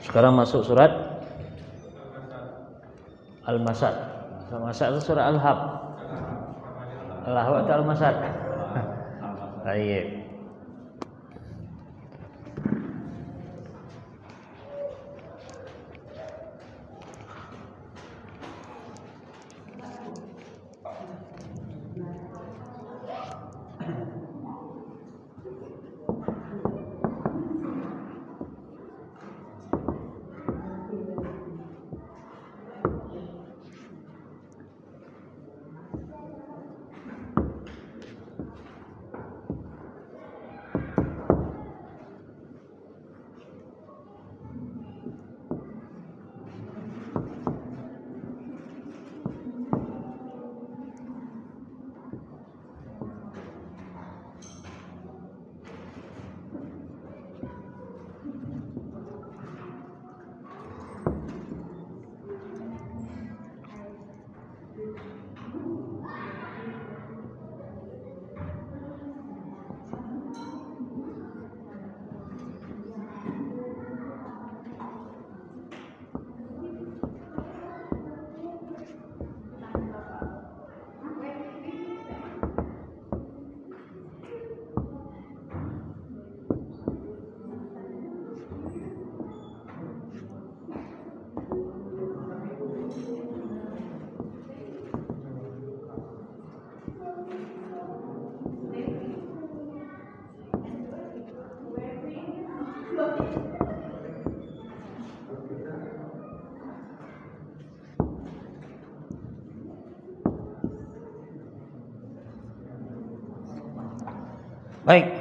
Sekarang masuk surat Al-Masad. Al-Masad itu surah Al-Hab. Al-Hab atau Al-Masad? Baik. Baik.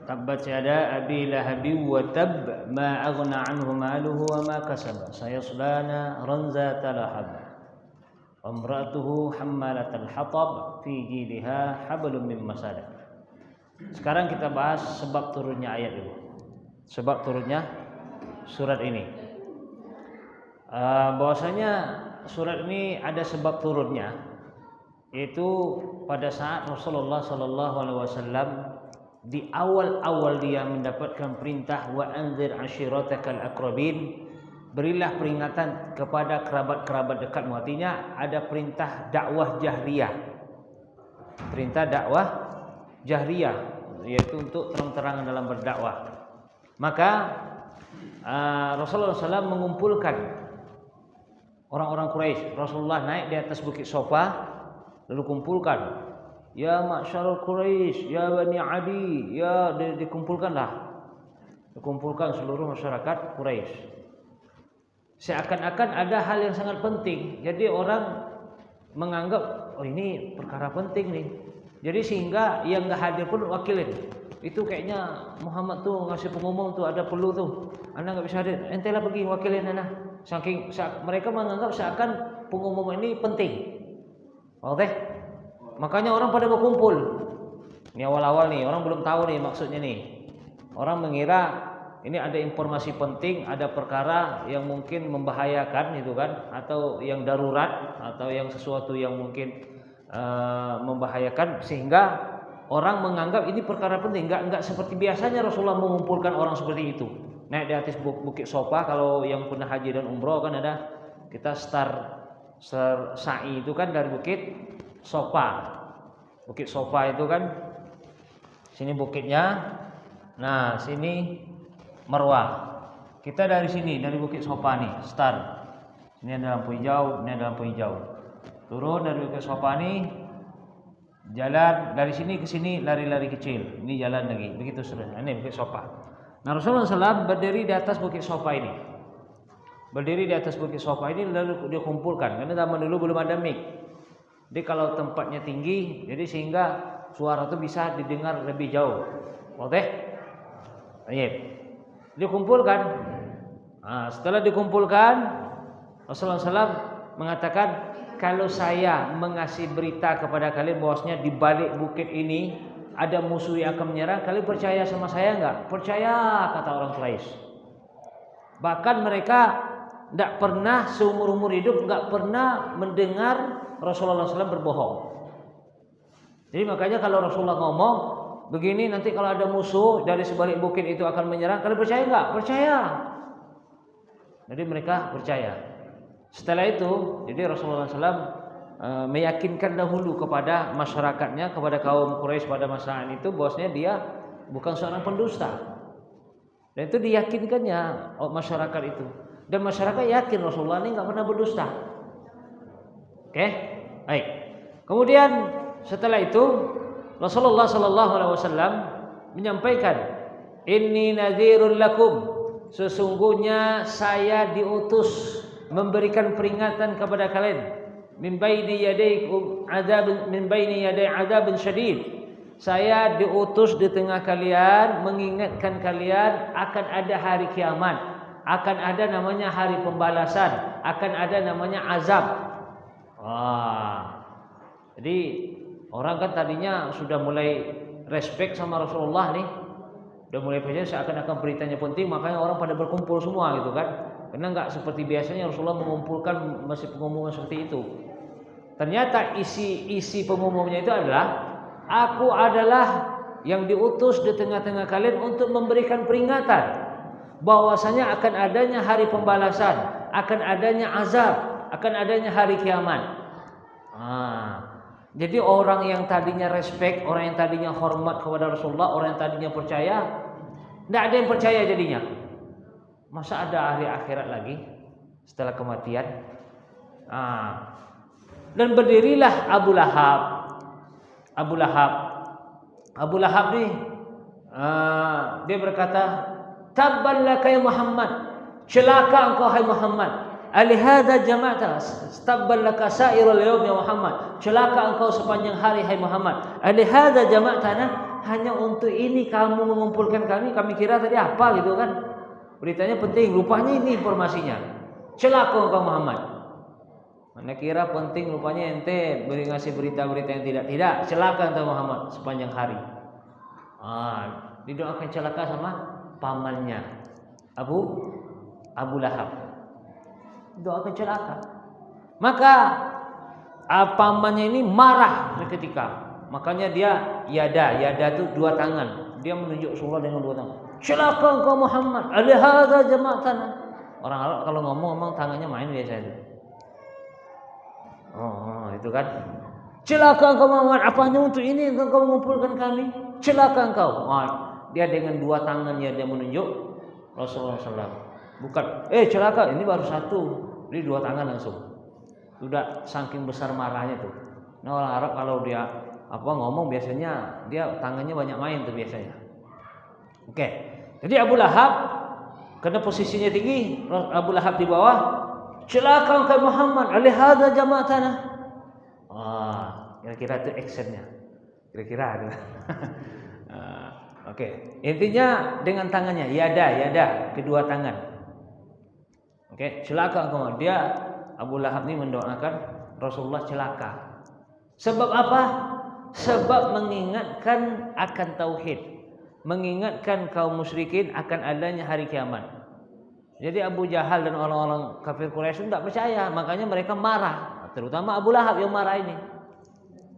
Tabbat yada abi lahabi wa tab ma aghna anhu maluhu wa ma kasaba sayaslana ranzata lahab amratuhu hammalatal hatab fi jidha hablum min masad. Sekarang kita bahas sebab turunnya ayat dulu. Sebab turunnya surat ini. Bahwasanya surat ini ada sebab turunnya, yaitu pada saat Rasulullah sallallahu alaihi wasallam di awal-awal dia mendapatkan perintah wa anzir ashiratakal aqrabin, berilah peringatan kepada kerabat-kerabat dekatmu. Artinya ada perintah dakwah jahriyah. Perintah dakwah jahriyah, yaitu untuk terang-terangan dalam berdakwah. Maka Rasulullah SAW mengumpulkan orang-orang Quraisy. Rasulullah naik di atas bukit Sofa, lalu kumpulkan, ya ma'syarul Quraisy, ya bani Adi, ya dikumpulkan seluruh masyarakat Quraisy. Seakan-akan ada hal yang sangat penting. Jadi orang menganggap, oh ini perkara penting nih. Jadi sehingga yang enggak hadir pun wakilin. Itu kayaknya Muhammad tuh ngasih pengumuman tuh ada perlu tuh. Anda enggak bisa hadir, ente lah pergi wakilin ana. Saking mereka menganggap seakan pengumuman ini penting. Oke. Makanya orang pada berkumpul. Ini awal-awal nih, orang belum tahu nih maksudnya nih. Orang mengira ini ada informasi penting, ada perkara yang mungkin membahayakan itu kan, atau yang darurat, atau yang sesuatu yang mungkin membahayakan, sehingga orang menganggap ini perkara penting. Enggak seperti biasanya Rasulullah mengumpulkan orang seperti itu. Naik di atas bukit Sofa, kalau yang pernah haji dan umroh kan ada kita sa'i itu kan dari bukit Sofa. Bukit Sofa itu kan sini bukitnya. Nah, sini Marwah. Kita dari sini, dari bukit Sofa nih, start. Ini ada lampu hijau, ini ada lampu hijau. Turun dari bukit Sofa nih, jalan dari sini ke sini, lari-lari kecil. Ini jalan lagi, begitu sudah. Ini bukit Sofa. Nah, Rasulullah SAW berdiri di atas bukit Sofa ini. Berdiri di atas bukit Sofa ini lalu dia kumpulkan. Karena zaman dulu belum ada mic. Jadi kalau tempatnya tinggi, jadi sehingga suara itu bisa didengar lebih jauh. Oke? Baik. Dikumpulkan. Nah, setelah dikumpulkan, Rasulullah SAW mengatakan, kalau saya mengasih berita kepada kalian bahwasanya di balik bukit ini ada musuh yang akan menyerang, kalian percaya sama saya enggak? Percaya, kata orang Quraisy. Bahkan mereka tidak pernah seumur-umur hidup enggak pernah mendengar Rasulullah SAW berbohong. Jadi makanya kalau Rasulullah ngomong begini, nanti kalau ada musuh dari sebalik bukit itu akan menyerang, kalian percaya enggak? Percaya. Jadi mereka percaya. Setelah itu, jadi Rasulullah SAW meyakinkan dahulu kepada masyarakatnya, kepada kaum Quraisy pada masa itu, bahwasanya dia bukan seorang pendusta. Dan itu diyakinkannya masyarakat itu. Dan masyarakat yakin Rasulullah ini nggak pernah berdusta. Oke, baik. Kemudian setelah itu Rasulullah SAW menyampaikan, Inni nadhirul lakum, sesungguhnya saya diutus memberikan peringatan kepada kalian, min baini yadaykum adzab, min baini yaday adzabun syadid. Saya diutus di tengah kalian mengingatkan kalian akan ada hari kiamat, akan ada namanya hari pembalasan, akan ada namanya azab. Jadi orang kan tadinya sudah mulai respect sama Rasulullah nih, udah mulai percaya seakan-akan beritanya penting, makanya orang pada berkumpul semua gitu kan. Karena nggak seperti biasanya Rasulullah mengumpulkan masih pengumuman seperti itu. Ternyata isi pengumumannya itu adalah, aku adalah yang diutus di tengah-tengah kalian untuk memberikan peringatan bahwasanya akan adanya hari pembalasan, akan adanya azab, akan adanya hari kiamat. Jadi orang yang tadinya respect, orang yang tadinya hormat kepada Rasulullah, orang yang tadinya percaya, tidak ada yang percaya jadinya. Masa ada hari akhirat lagi setelah kematian? Dan berdirilah Abu Lahab. Abu Lahab nih, dia berkata, Tabban laka ya Muhammad, celaka engkau hai Muhammad. Alihada jama'ta, tabban laka sa'irul yawm ya Muhammad, celaka engkau sepanjang hari hai Muhammad. Alihada jama'tana, hanya untuk ini kamu mengumpulkan kami kira tadi apa gitu kan. Beritanya penting, rupanya ini informasinya. Celaka engkau Muhammad. Mana kira penting, rupanya ente ngasih berita-berita yang tidak. Celaka engkau Muhammad sepanjang hari. Didoakan celaka sama pamannya Abu Lahab. Doakan celaka. Maka pamannya ini marah seketika. Makanya dia yada itu dua tangan. Dia menunjuk Rasulullah dengan dua tangan. Celaka engkau Muhammad, alihada jama'tana. Orang Arab kalau ngomong tangannya main biasa itu. Itu kan. Celaka engkau Muhammad, apanya untuk ini engkau mengumpulkan kami? Celaka engkau. Dia dengan dua tangannya dia menunjuk Rasulullah SAW. Bukan, celaka, ini baru satu. Ini dua tangan langsung. Sudah saking besar marahnya tuh. Nah orang Arab kalau dia ngomong biasanya dia tangannya banyak main tuh biasanya. Oke. Jadi Abu Lahab karena posisinya tinggi, Abu Lahab di bawah, celaka engkau Muhammad, alihada jama'tana. Kira-kira itu actionnya. Kira-kira. Oke. Intinya dengan tangannya, yada, kedua tangan. Oke, celaka engkau. Dia Abu Lahab ini mendoakan Rasulullah celaka. Sebab apa? Sebab mengingatkan akan tauhid, mengingatkan kaum musyrikin akan adanya hari kiamat. Jadi Abu Jahal dan orang-orang kafir Quraisy tidak percaya, makanya mereka marah. Terutama Abu Lahab yang marah ini.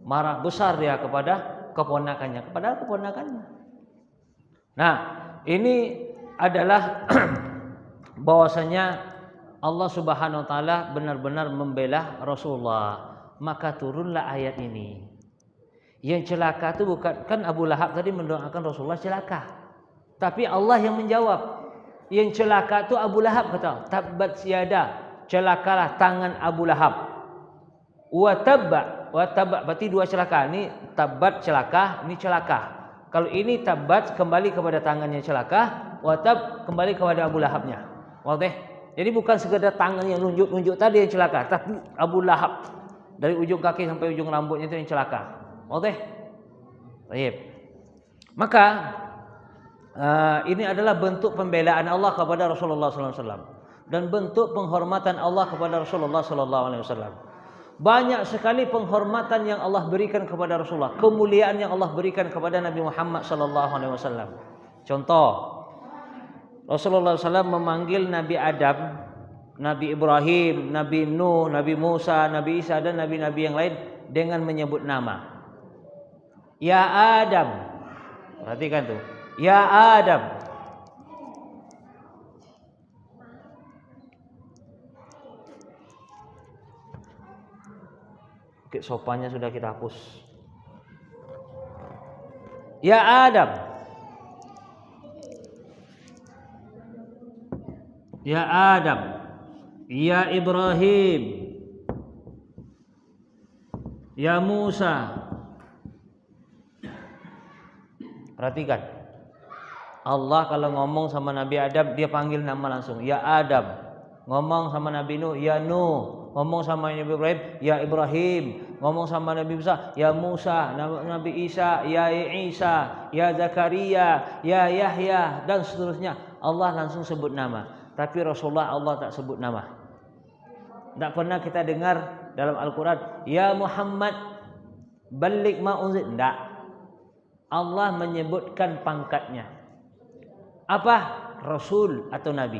Marah besar dia kepada keponakannya. Nah, ini adalah bahwasanya Allah Subhanahu wa taala benar-benar membela Rasulullah. Maka turunlah ayat ini. Yang celaka itu bukan, kan Abu Lahab tadi mendoakan Rasulullah celaka. Tapi Allah yang menjawab. Yang celaka itu Abu Lahab kata, tabbat yada, celakalah tangan Abu Lahab. Wa tabba berarti dua celaka. Ini tabbat celaka, ini celaka. Kalau ini tabbat kembali kepada tangannya celaka, wa tab kembali kepada Abu Lahabnya. Wadah. Jadi bukan sekedar tangan yang nunjuk tadi yang celaka, tapi Abu Lahab dari ujung kaki sampai ujung rambutnya itu yang celaka. Oke, baik. Maka ini adalah bentuk pembelaan Allah kepada Rasulullah SAW dan bentuk penghormatan Allah kepada Rasulullah SAW. Banyak sekali penghormatan yang Allah berikan kepada Rasulullah, kemuliaan yang Allah berikan kepada Nabi Muhammad SAW. Contoh. Rasulullah SAW memanggil Nabi Adam, Nabi Ibrahim, Nabi Nuh, Nabi Musa, Nabi Isa dan nabi-nabi yang lain dengan menyebut nama. Ya Adam. Perhatikan tuh. Ya Adam. Bukit Sofanya sudah kita hapus. Ya Adam. Ya Adam. Ya Ibrahim. Ya Musa. Perhatikan. Allah kalau ngomong sama Nabi Adam, dia panggil nama langsung. Ya Adam. Ngomong sama Nabi Nuh, ya Nuh. Ngomong sama Nabi Ibrahim, ya Ibrahim. Ngomong sama Nabi Musa, ya Musa. Nabi Isa, ya Isa. Ya Zakaria, ya Yahya, dan seterusnya. Allah langsung sebut nama. Tapi Rasulullah Allah tak sebut nama. Tak pernah kita dengar dalam Al-Quran, ya Muhammad, balik ma unzil. Tak. Allah menyebutkan pangkatnya. Apa? Rasul atau Nabi.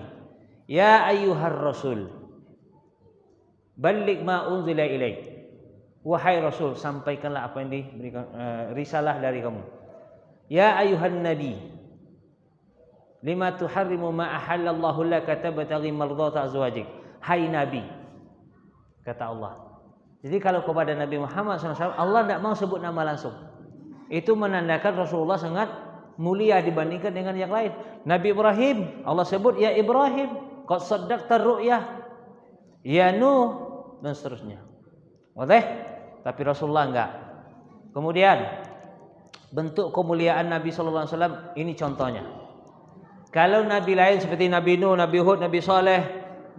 Ya ayyuhar Rasul, balik ma unzila ilaik. Wahai Rasul, sampaikanlah apa yang diberikan risalah dari kamu. Ya ayyuhan Nabi, lima tuharrimu ma ahallallahu laka tabtaghi mardhata azwajik. Hai Nabi, kata Allah. Jadi kalau kepada Nabi Muhammad SAW, Allah tidak mau sebut nama langsung. Itu menandakan Rasulullah sangat mulia dibandingkan dengan yang lain. Nabi Ibrahim, Allah sebut ya Ibrahim, qad saddaqta ru'yah. Ya Nuh, dan seterusnya. Boleh? Tapi Rasulullah enggak. Kemudian bentuk kemuliaan Nabi sallallahu alaihi wasallam ini contohnya. Kalau nabi lain seperti Nabi Nuh, Nabi Hud, Nabi Saleh,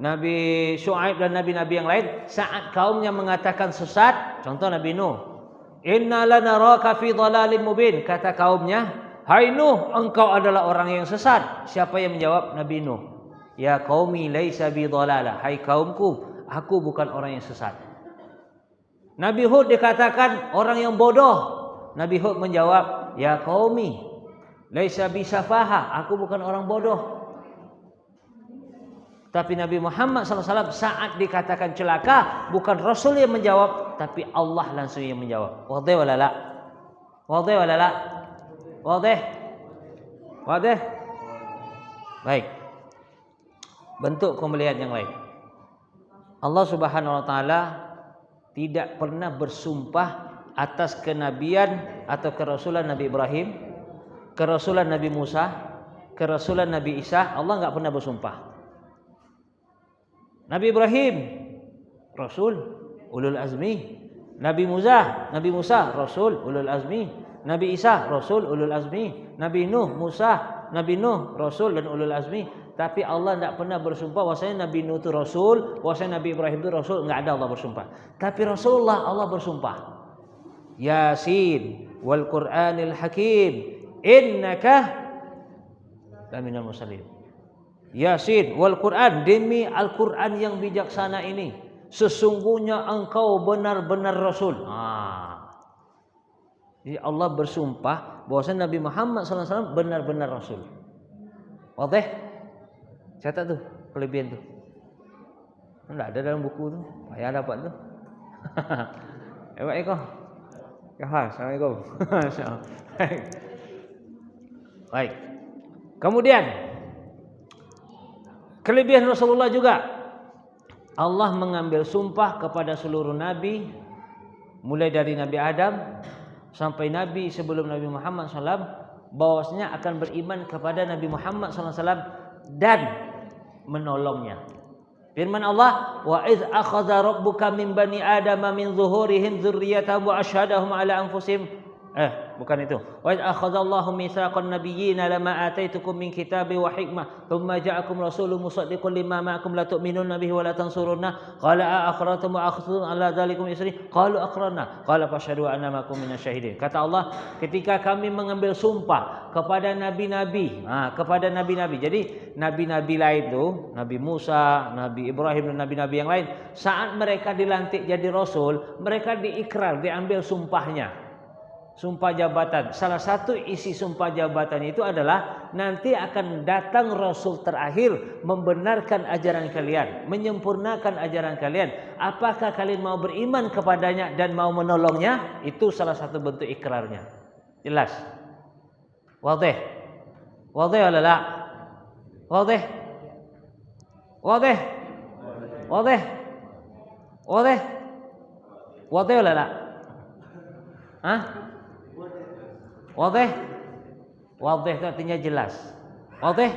Nabi Syuaib dan nabi-nabi yang lain, saat kaumnya mengatakan sesat, contoh Nabi Nuh, inna lanaraka fi dhalalin mubin, kata kaumnya, hai Nuh, engkau adalah orang yang sesat. Siapa yang menjawab? Nabi Nuh, ya qaumi laisa bi dhalalah, hai kaumku, aku bukan orang yang sesat. Nabi Hud dikatakan orang yang bodoh. Nabi Hud menjawab, ya qaumi laisa bi safaha, aku bukan orang bodoh. Tapi Nabi Muhammad SAW saat dikatakan celaka, bukan Rasul yang menjawab, tapi Allah langsung yang menjawab. Wadih wala la? Wadih wala la? Wadih? Wadih? Baik. Bentuk kemuliaan yang lain. Allah Subhanahu wa taala tidak pernah bersumpah atas kenabian atau kerasulan Nabi Ibrahim, kerasulan Nabi Musa, kerasulan Nabi Isa. Allah enggak pernah bersumpah. Nabi Ibrahim Rasul ulul azmi, Nabi Musa Rasul ulul azmi, Nabi Isa Rasul ulul azmi, Nabi Nuh Rasul dan ulul azmi. Tapi Allah tidak pernah bersumpah bahwasanya Nabi Nuh itu Rasul, bahwasanya Nabi Ibrahim itu Rasul. Enggak ada Allah bersumpah. Tapi Rasulullah Allah bersumpah, Yasin wal Qur'anil Hakim innaka laminal mursalin. Yasin wal Quran, demi Al-Quran yang bijaksana ini, sesungguhnya engkau benar-benar Rasul. Jadi Allah bersumpah bahwasanya Nabi Muhammad SAW benar-benar Rasul. Wadih? Catat tuh kelebihan tuh. Enggak ada dalam buku tuh. Payah dapat tuh. Baik kok. Ya, assalamualaikum. Baik. Kemudian kelebihan Rasulullah juga, Allah mengambil sumpah kepada seluruh nabi, mulai dari Nabi Adam sampai nabi sebelum Nabi Muhammad SAW, bahwasanya akan beriman kepada Nabi Muhammad SAW dan menolongnya. Firman Allah, wa iz akhadha rabbuka min bani adama min zuhurihim dzurriyyatahum wa asyhadahum ala anfusihim. Bukan itu. Wa iz akhadallahu mitsaqan nabiyyina lama ataitukum min kitabi wa hikmah thumma ja'akum rasulun musaddiqun lima ma'akum la tu'minunna bihi wa la tansurunna qala a aqrartum wa akhadhtum ala dzalikum isri qalu aqrarna qala fashhadu anna ma'akum minasyahidin. Kata Allah, ketika kami mengambil sumpah kepada nabi-nabi, kepada nabi-nabi. Jadi nabi-nabi lain itu, Nabi Musa, Nabi Ibrahim dan nabi-nabi yang lain, saat mereka dilantik jadi rasul, mereka diikrar, diambil sumpahnya. Sumpah jabatan. Salah satu isi sumpah jabatan itu adalah nanti akan datang Rasul terakhir membenarkan ajaran kalian, menyempurnakan ajaran kalian. Apakah kalian mau beriman kepadanya dan mau menolongnya? Itu salah satu bentuk ikrarnya. Jelas? Wadih? Wadih atau la? Wadih? Wadih? Wadih? Wadih? Wadih lah tak? Hah? Wadih? Wadih itu artinya jelas. Wadih?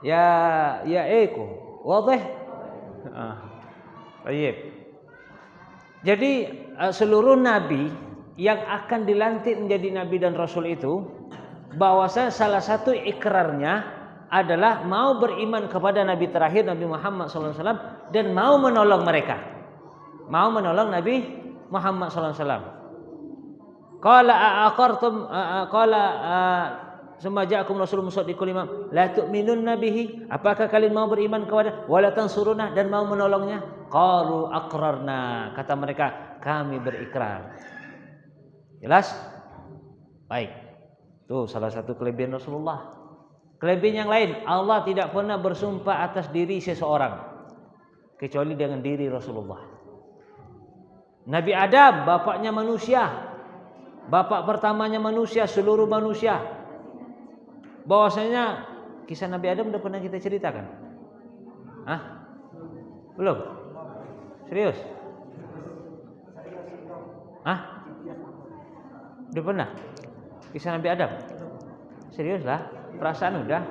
Ya eko. Wadih? Baik. Jadi seluruh nabi yang akan dilantik menjadi nabi dan rasul itu, bahwasanya salah satu ikrarnya adalah mau beriman kepada nabi terakhir Nabi Muhammad SAW dan mau menolong mereka. Mau menolong Nabi Muhammad SAW. Qala aqartum qala summa ja'akum rasulun musaddiqun lima la tu'minun nabihi, apakah kalian mau beriman kepada wala tansuruna dan mau menolongnya? Qalu aqrarna, kata mereka kami berikrar. Jelas? Baik. Tuh salah satu kelebihan Rasulullah. Kelebihan yang lain, Allah tidak pernah bersumpah atas diri seseorang kecuali dengan diri Rasulullah. Nabi Adam bapaknya manusia. Bapak pertamanya manusia, seluruh manusia. Bahwasanya kisah Nabi Adam udah pernah kita ceritakan. Hah? Belum? Serius? Hah? Udah pernah? Kisah Nabi Adam? Serius lah? Perasaan udah?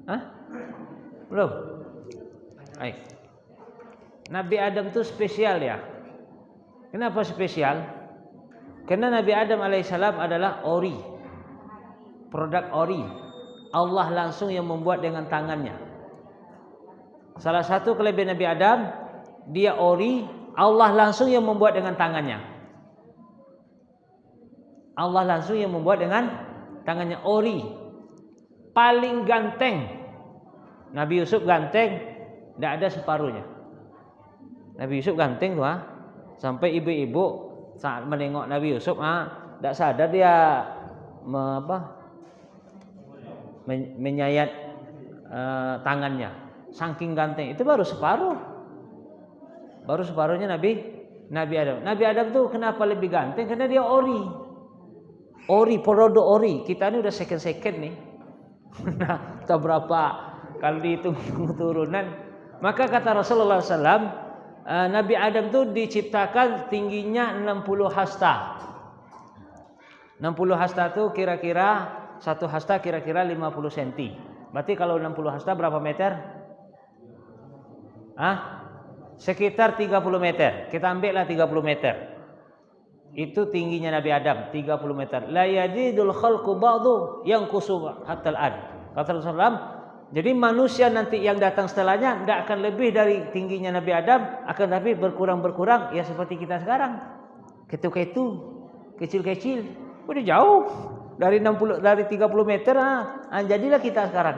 Hah? Belum? Baik. Nabi Adam itu spesial ya. Kenapa spesial? Karena Nabi Adam alaihissalam adalah ori, produk ori. Allah langsung yang membuat dengan tangannya. Salah satu kelebihan Nabi Adam, dia ori, Allah langsung yang membuat dengan tangannya. Allah langsung yang membuat dengan tangannya, ori. Paling ganteng. Nabi Yusuf ganteng, tidak ada separuhnya. Nabi Yusuf ganteng tuh, sampai ibu-ibu saat menengok Nabi Yusuf, tidak sadar dia menyayat tangannya. Saking ganteng, itu baru separuh. Baru separuhnya Nabi Adam. Nabi Adam tuh kenapa lebih ganteng? Karena dia ori. Ori, produk ori. Kita ini udah second nih. Nah, kita berapa kalau dihitung turunan? Maka kata Rasulullah SAW, Nabi Adam itu diciptakan tingginya 60 hasta. 60 hasta itu kira-kira satu hasta kira-kira 50 cm. Berarti kalau 60 hasta berapa meter? Sekitar 30 meter. Kita ambillah 30 meter. Itu tingginya Nabi Adam, 30 meter. La yadidul khalqu ba'du yang kusub hatta al-an. Kata Rasulullah, jadi manusia nanti yang datang setelahnya tidak akan lebih dari tingginya Nabi Adam, akan tapi berkurang ya seperti kita sekarang. Ketu-ketu, kecil-kecil, udah jauh dari 30 meter. Jadilah kita sekarang.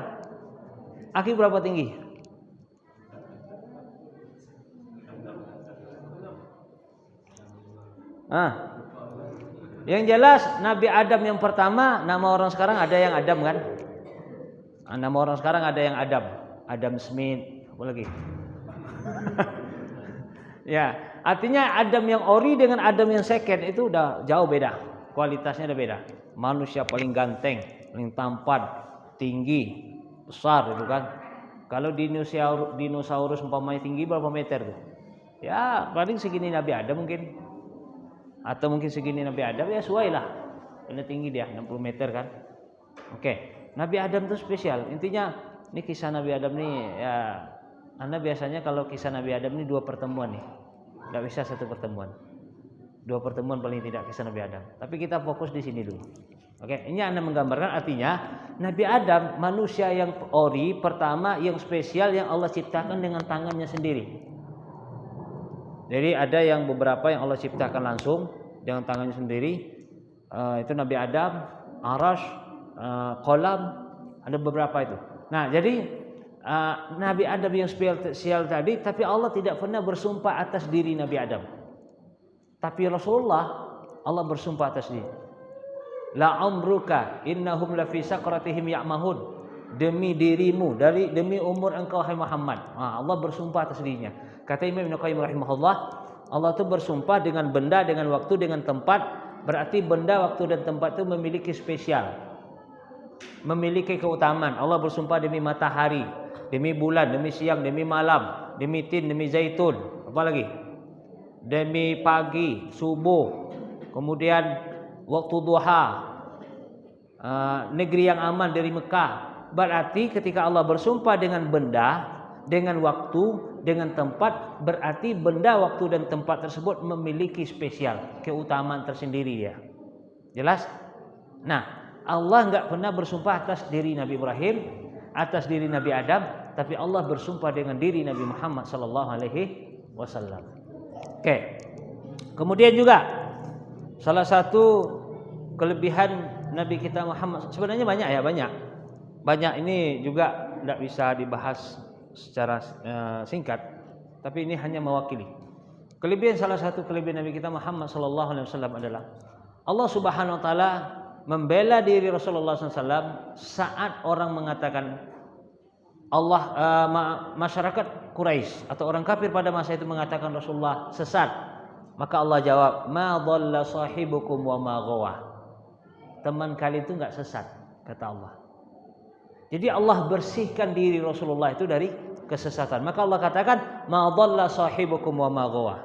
Aki berapa tinggi? Yang jelas Nabi Adam yang pertama, nama orang sekarang ada yang Adam kan? Nama orang sekarang ada yang Adam Smith, apa lagi? Ya, artinya Adam yang ori dengan Adam yang second itu udah jauh beda, kualitasnya udah beda. Manusia paling ganteng, paling tampan, tinggi, besar itu kan. Kalau dinosaurus umpamanya tinggi berapa meter tuh? Ya paling segini Nabi Adam mungkin, atau mungkin segini Nabi Adam, ya sesuai lah. Karena tinggi dia 60 meter kan. Oke. Nabi Adam itu spesial. Intinya ini kisah Nabi Adam nih ya. Anda biasanya kalau kisah Nabi Adam ini 2 pertemuan nih. Enggak bisa 1 pertemuan. 2 pertemuan paling tidak kisah Nabi Adam. Tapi kita fokus di sini dulu. Oke, ini Anda menggambarkan artinya Nabi Adam manusia yang ori pertama yang spesial yang Allah ciptakan dengan tangannya sendiri. Jadi ada yang beberapa yang Allah ciptakan langsung dengan tangannya sendiri. Itu Nabi Adam, Arash, kolam, ada beberapa itu. Nah, jadi Nabi Adam yang spesial tadi, tapi Allah tidak pernah bersumpah atas diri Nabi Adam. Tapi Rasulullah, Allah bersumpah atas diri. La amruka innahum lafi sakratihim ya'mahun. Demi dirimu, demi umur engkau hai Muhammad. Allah bersumpah atas dirinya. Kata Imam Ibnu Qayyim rahimahullah, Allah itu bersumpah dengan benda, dengan waktu, dengan tempat. Berarti benda, waktu dan tempat itu memiliki spesial, memiliki keutamaan. Allah bersumpah demi matahari, demi bulan, demi siang, demi malam, demi tin, demi zaitun. Apa lagi? demi pagi, subuh, kemudian waktu duha, negeri yang aman dari Mekah. Berarti ketika Allah bersumpah dengan benda, dengan waktu, dengan tempat, berarti benda, waktu dan tempat tersebut memiliki spesial, keutamaan tersendiri ya. Jelas? Nah, Allah enggak pernah bersumpah atas diri Nabi Ibrahim, atas diri Nabi Adam, tapi Allah bersumpah dengan diri Nabi Muhammad sallallahu alaihi wasallam. Oke. Kemudian juga salah satu kelebihan Nabi kita Muhammad, sebenarnya banyak ya, banyak ini juga tidak bisa dibahas secara singkat, tapi ini hanya mewakili. Salah satu kelebihan Nabi kita Muhammad sallallahu alaihi wasallam adalah Allah Subhanahu wa taala membela diri Rasulullah SAW saat orang mengatakan masyarakat Quraisy atau orang kafir pada masa itu mengatakan Rasulullah sesat. Maka Allah jawab, ma dhalla sahibukum wa ma ghawa. Teman kalian itu enggak sesat, kata Allah. Jadi Allah bersihkan diri Rasulullah itu dari kesesatan. Maka Allah katakan, ma dhalla sahibukum wa ma ghawa.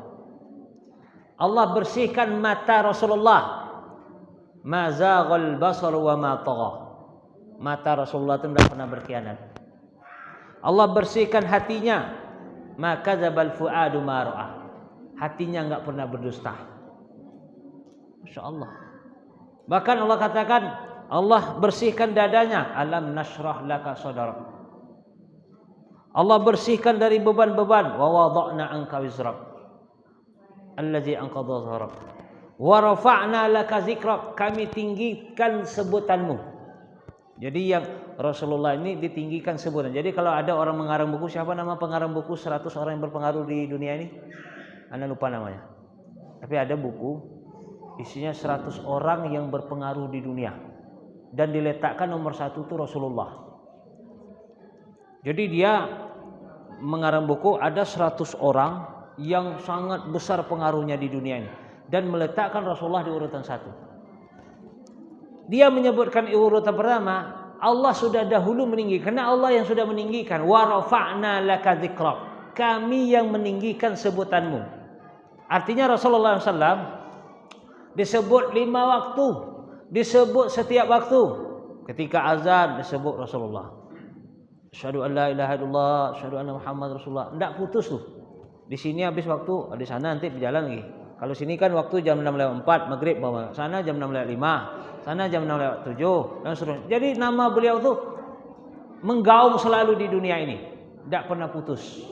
Allah bersihkan mata Rasulullah. Ma zaghal basar wa ma tagha. Mata Rasulullah itu tidak pernah berkhianat. Allah bersihkan hatinya. Ma kadzabal fuadu ma ra'a. Hatinya enggak pernah berdusta. Masya Allah. Bahkan Allah katakan, Allah bersihkan dadanya. Alam nashrah laka sadrak. Allah bersihkan dari beban-beban. Wa wada'na anka wizrak allazi anqadha dhahrak. Wa rafa'na laka zikrak. Kami tinggikan sebutanmu. Jadi yang Rasulullah ini ditinggikan sebutan. Jadi kalau ada orang mengarang buku, siapa nama pengarang buku 100 orang yang berpengaruh di dunia ini? Anda lupa namanya. Tapi ada buku isinya 100 orang yang berpengaruh di dunia. Dan diletakkan nomor 1 itu Rasulullah. Jadi dia mengarang buku, ada 100 orang yang sangat besar pengaruhnya di dunia ini. Dan meletakkan Rasulullah di urutan 1. Dia menyebutkan urutan pertama, Allah sudah dahulu meninggikan. Karena Allah yang sudah meninggikan. Wa rafa'na laka dzikrak. Kami yang meninggikan sebutanmu. Artinya Rasulullah SAW disebut 5 waktu. Disebut setiap waktu. Ketika azan disebut Rasulullah. Asyhadu an la ilaha illallah, asyhadu anna Muhammad Rasulullah. Tidak putus tuh. Di sini habis waktu, di sana nanti berjalan lagi. Kalau sini kan waktu jam 6:04 maghrib, sana jam 6:05, sana jam 6:07 dan seterusnya. Jadi nama beliau tuh menggaung selalu di dunia ini, tidak pernah putus.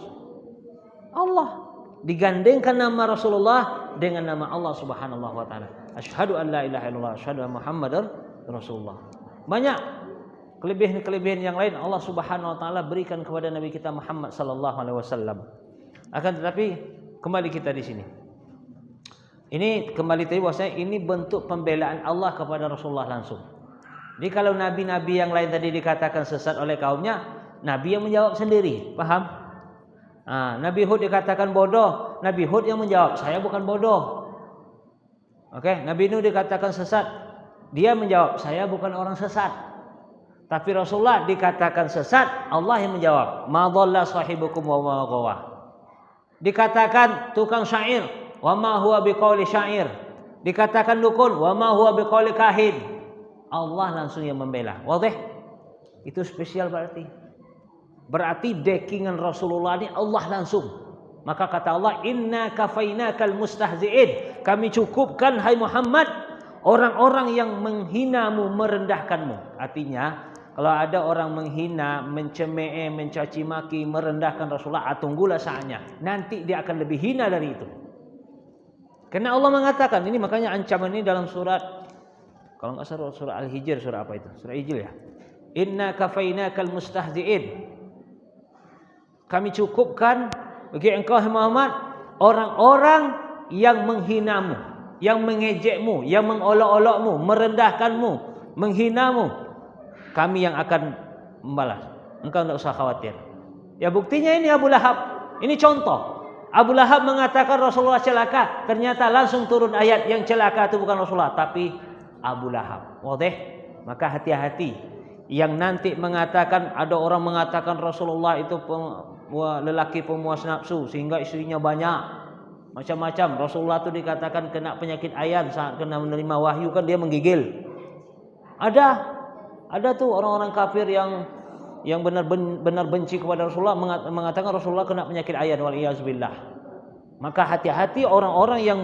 Allah digandengkan nama Rasulullah dengan nama Allah Subhanahu wa taala. Asyhadu an la ilaha illallah, asyhadu anna Muhammadar Rasulullah. Banyak kelebihan-kelebihan yang lain Allah Subhanahu wa taala berikan kepada Nabi kita Muhammad sallallahu alaihi wasallam. Akan tetapi kembali kita di sini. Ini kembali tadi bahwasanya ini bentuk pembelaan Allah kepada Rasulullah langsung. Jadi kalau nabi-nabi yang lain tadi dikatakan sesat oleh kaumnya, Nabi yang menjawab sendiri, paham? Nabi Hud dikatakan bodoh, Nabi Hud yang menjawab, saya bukan bodoh. Oke, Nabi Nuh dikatakan sesat, dia menjawab, saya bukan orang sesat. Tapi Rasulullah dikatakan sesat, Allah yang menjawab, ma dhalla sahibukum wa ma ghawa. Dikatakan tukang syair, wa ma huwa biqauli syair. Dikatakan dukun, wa ma huwa biqauli kahin. Allah langsung yang membela. Wadih? Itu spesial berarti. Berarti dekingan Rasulullah ini Allah langsung. Maka kata Allah, inna kafainakal mustahzi'in. Kami cukupkan hai Muhammad orang-orang yang menghinamu, merendahkanmu. Artinya kalau ada orang menghina, mencemooh, mencaci maki, merendahkan Rasulullah, tunggulah saatnya. Nanti dia akan lebih hina dari itu. Karena Allah mengatakan, ini makanya ancaman ini dalam surat, kalau enggak salah surah Al-Hijr, surah apa itu? Surah Hijr ya. Inna kafainakal mustahzi'in. Kami cukupkan bagi engkau Muhammad orang-orang yang menghinamu, yang mengejekmu, yang mengolok-olokmu, merendahkanmu, menghinamu. Kami yang akan membalas. Engkau tidak usah khawatir. Ya buktinya ini Abu Lahab. Ini contoh. Abu Lahab mengatakan Rasulullah celaka. Ternyata langsung turun ayat yang celaka itu bukan Rasulullah, tapi Abu Lahab. Wadih? Maka hati-hati. Yang nanti mengatakan, ada orang mengatakan Rasulullah itu lelaki pemuas nafsu sehingga istrinya banyak. macam-macam. Rasulullah itu dikatakan kena penyakit ayan saat kena menerima wahyu kan dia menggigil. Ada tuh orang-orang kafir yang benar benci kepada Rasulullah mengatakan Rasulullah kena penyakit ayan wal-iyazbillah. Maka hati-hati orang-orang yang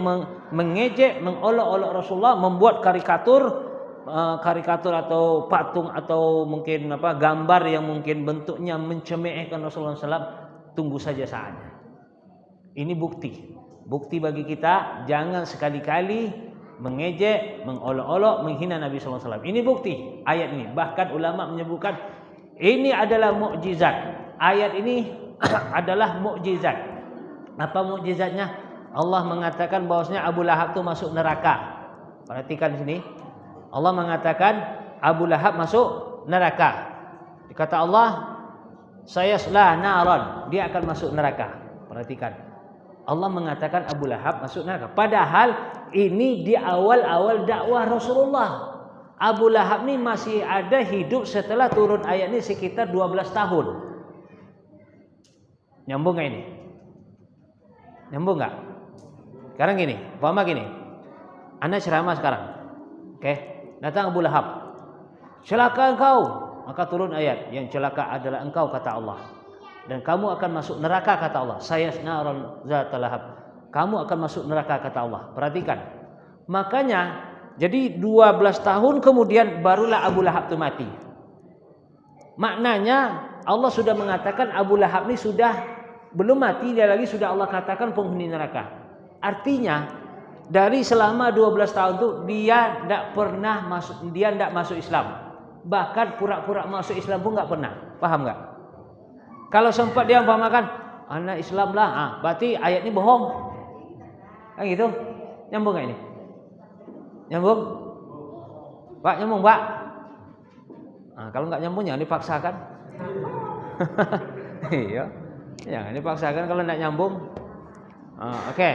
mengejek, mengolok-olok Rasulullah, membuat karikatur atau patung atau mungkin gambar yang mungkin bentuknya mencemehkan Rasulullah SAW. Tunggu saja saatnya. Ini bukti bagi kita, jangan sekali-kali mengejek, mengolok-olok, menghina Nabi SAW. Ini bukti ayat ini. Bahkan ulama menyebutkan ini adalah mukjizat. Ayat ini adalah mukjizat. Apa mukjizatnya? Allah mengatakan bahwasanya Abu Lahab itu masuk neraka. Perhatikan di sini. Allah mengatakan Abu Lahab masuk neraka. Dikata Allah, sayasla naran, dia akan masuk neraka. Perhatikan. Allah mengatakan Abu Lahab masuk neraka. Padahal ini di awal-awal dakwah Rasulullah. Abu Lahab ini masih ada hidup setelah turun ayat ini sekitar 12 tahun. Nyambung gak ini? Nyambung gak? Sekarang gini, umpama gini. Anda ceramah sekarang. Oke, datang Abu Lahab. Celaka engkau. Maka turun ayat, yang celaka adalah engkau kata Allah. Dan kamu akan masuk neraka kata Allah. Sayasnaron zat lahab. Kamu akan masuk neraka kata Allah. Perhatikan. Makanya jadi 12 tahun kemudian barulah Abu Lahab itu mati. Maknanya Allah sudah mengatakan Abu Lahab ini sudah belum mati, dia lagi sudah Allah katakan penghuni neraka. Artinya dari selama 12 tahun itu dia tidak masuk Islam. Bahkan pura-pura masuk Islam pun nggak pernah. Paham nggak? Kalau sempat dia umpamakan anak Islam lah, berarti ayat ini bohong. Kan gitu? Nyambung nggak ini? Nyambung? Pak, nyambung Pak? Nah, kalau nggak nyambung jangan dipaksakan. Iya. Jangan dipaksakan kalau tidak nyambung. Oke.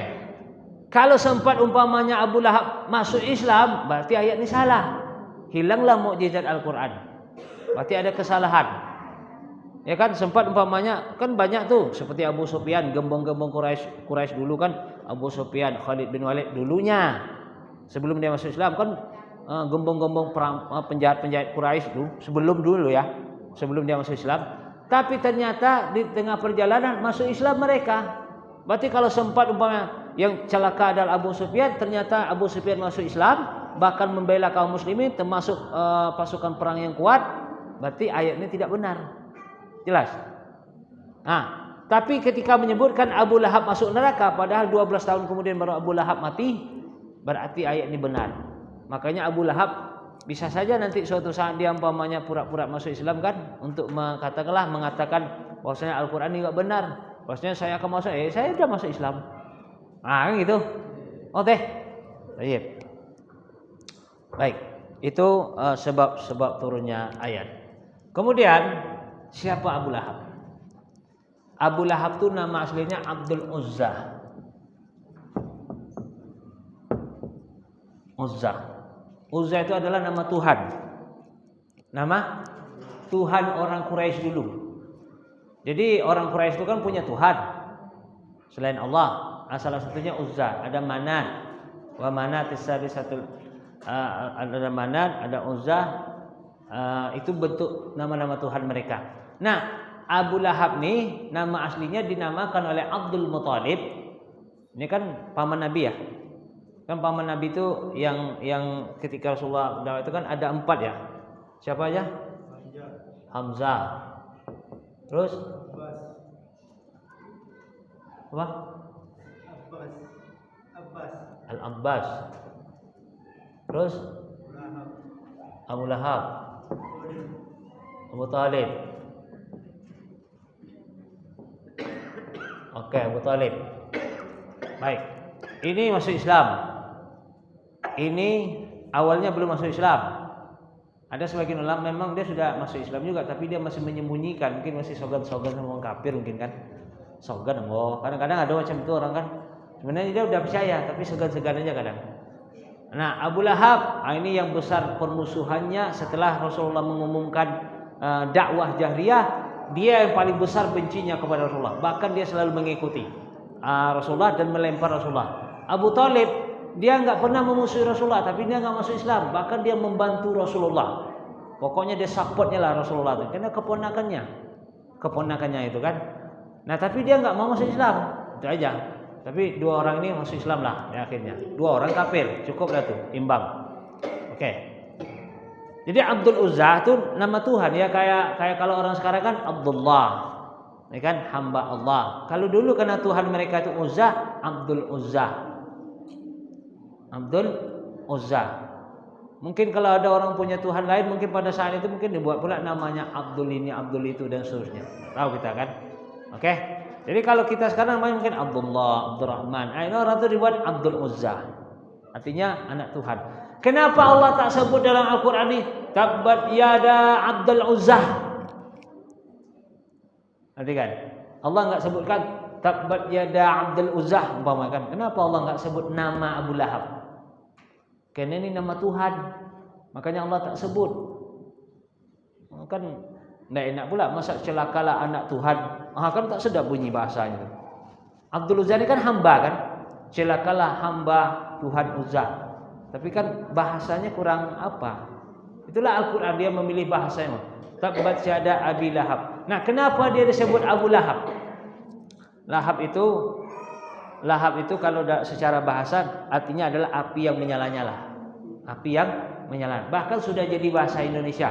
Kalau sempat umpamanya Abu Lahab masuk Islam, berarti ayat ini salah. Hilanglah mukjizat Al-Quran. Berarti ada kesalahan. Ya kan, sempat umpamanya kan banyak tuh seperti Abu Sufyan, gembong-gembong Quraisy dulu kan, Abu Sufyan, Khalid bin Walid dulunya sebelum dia masuk Islam kan gembong-gembong penjahat-penjahat Quraisy dulu ya, sebelum dia masuk Islam. Tapi ternyata di tengah perjalanan masuk Islam mereka. Berarti kalau sempat umpamanya yang celaka adalah Abu Sufyan, ternyata Abu Sufyan masuk Islam, bahkan membela kaum muslimin termasuk pasukan perang yang kuat, berarti ayat ini tidak benar. Jelas? Nah, tapi ketika menyebutkan Abu Lahab masuk neraka, padahal 12 tahun kemudian baru Abu Lahab mati, berarti ayat ini benar. Makanya Abu Lahab bisa saja nanti suatu saat dia umpamanya pura-pura masuk Islam kan, untuk mengatakan bahwasanya Al-Quran ini enggak benar, bahwasanya saya akan masuk, saya sudah masuk Islam. Kan gitu. Oke. Baik. Itu sebab turunnya ayat. Kemudian siapa Abu Lahab? Abu Lahab itu nama aslinya Abdul Uzza. Uzza itu adalah nama Tuhan. Nama Tuhan orang Quraisy dulu. Jadi orang Quraisy itu kan punya Tuhan selain Allah. Salah satunya Uzza. Ada Manat. Wa Manat as-sabisatul. Ada Manat, ada Uzza. Itu bentuk nama-nama Tuhan mereka. Nah, Abu Lahab nih nama aslinya dinamakan oleh Abdul Muthalib. Ini kan paman Nabi ya. Kan paman Nabi itu yang ketika Rasulullah dakwah itu kan ada 4 ya. Siapa aja? Hamzah. Terus? Apa? Al-Abbas. Terus? Abu Lahab. Abu Talib. Oke, Abu Talib. Baik. Ini masuk Islam. Ini awalnya belum masuk Islam. Ada sebagian ulama memang dia sudah masuk Islam juga, tapi dia masih menyembunyikan, mungkin masih sogan-sogan sama orang kafir mungkin kan. Sogan, kadang-kadang ada macam itu orang kan. Sebenarnya dia udah percaya, tapi segan-segan aja kadang. Nah, Abu Lahab, ini yang besar permusuhannya setelah Rasulullah mengumumkan dakwah jahriyah, dia yang paling besar bencinya kepada Rasulullah. Bahkan dia selalu mengikuti. Rasulullah dan melempar Rasulullah. Abu Thalib dia nggak pernah memusuhi Rasulullah, tapi dia nggak masuk Islam, bahkan dia membantu Rasulullah. Pokoknya dia supportnya lah Rasulullah itu, karena keponakannya itu kan. Nah tapi dia nggak mau masuk Islam, itu aja. Tapi dua orang ini masuk Islam lah ya akhirnya. Dua orang kafir, cukup lah tuh, imbang. Oke. Jadi Abdul Uzza itu nama Tuhan ya, kayak kalau orang sekarang kan Abdullah, ya kan, hamba Allah. Kalau dulu karena Tuhan mereka itu Uzza, Abdul Uzza. Abdul Uzza. Mungkin kalau ada orang punya Tuhan lain, mungkin pada saat itu mungkin dibuat pula namanya Abdul ini, Abdul itu dan seterusnya. Tahu kita kan? Oke. Jadi kalau kita sekarang namanya mungkin Abdullah, Abdurrahman. Ini orang itu dibuat Abdul Uzza. Artinya anak Tuhan. Kenapa Allah tak sebut dalam Al-Qur'an ini tabbat yada Abdul Uzza? Arti kan? Allah enggak sebutkan tabbat yada Abdul Uzza umpama kan. Kenapa Allah enggak sebut nama Abu Lahab? Karena ini nama Tuhan. Makanya Allah tak sebut. Kan enggak enak pula masa celakalah anak Tuhan. Kan tak sedap bunyi bahasanya itu. Abdul Uzza ini kan hamba kan? Celakalah hamba Tuhan Uzza. Tapi kan bahasanya kurang apa? Itulah Al-Qur'an dia memilih bahasanya. Tabbat yada Abi Lahab. Nah, kenapa dia disebut Abu Lahab? Lahab itu kalau secara bahasa artinya adalah api yang menyala-nyala. Api yang menyala. Bahkan sudah jadi bahasa Indonesia.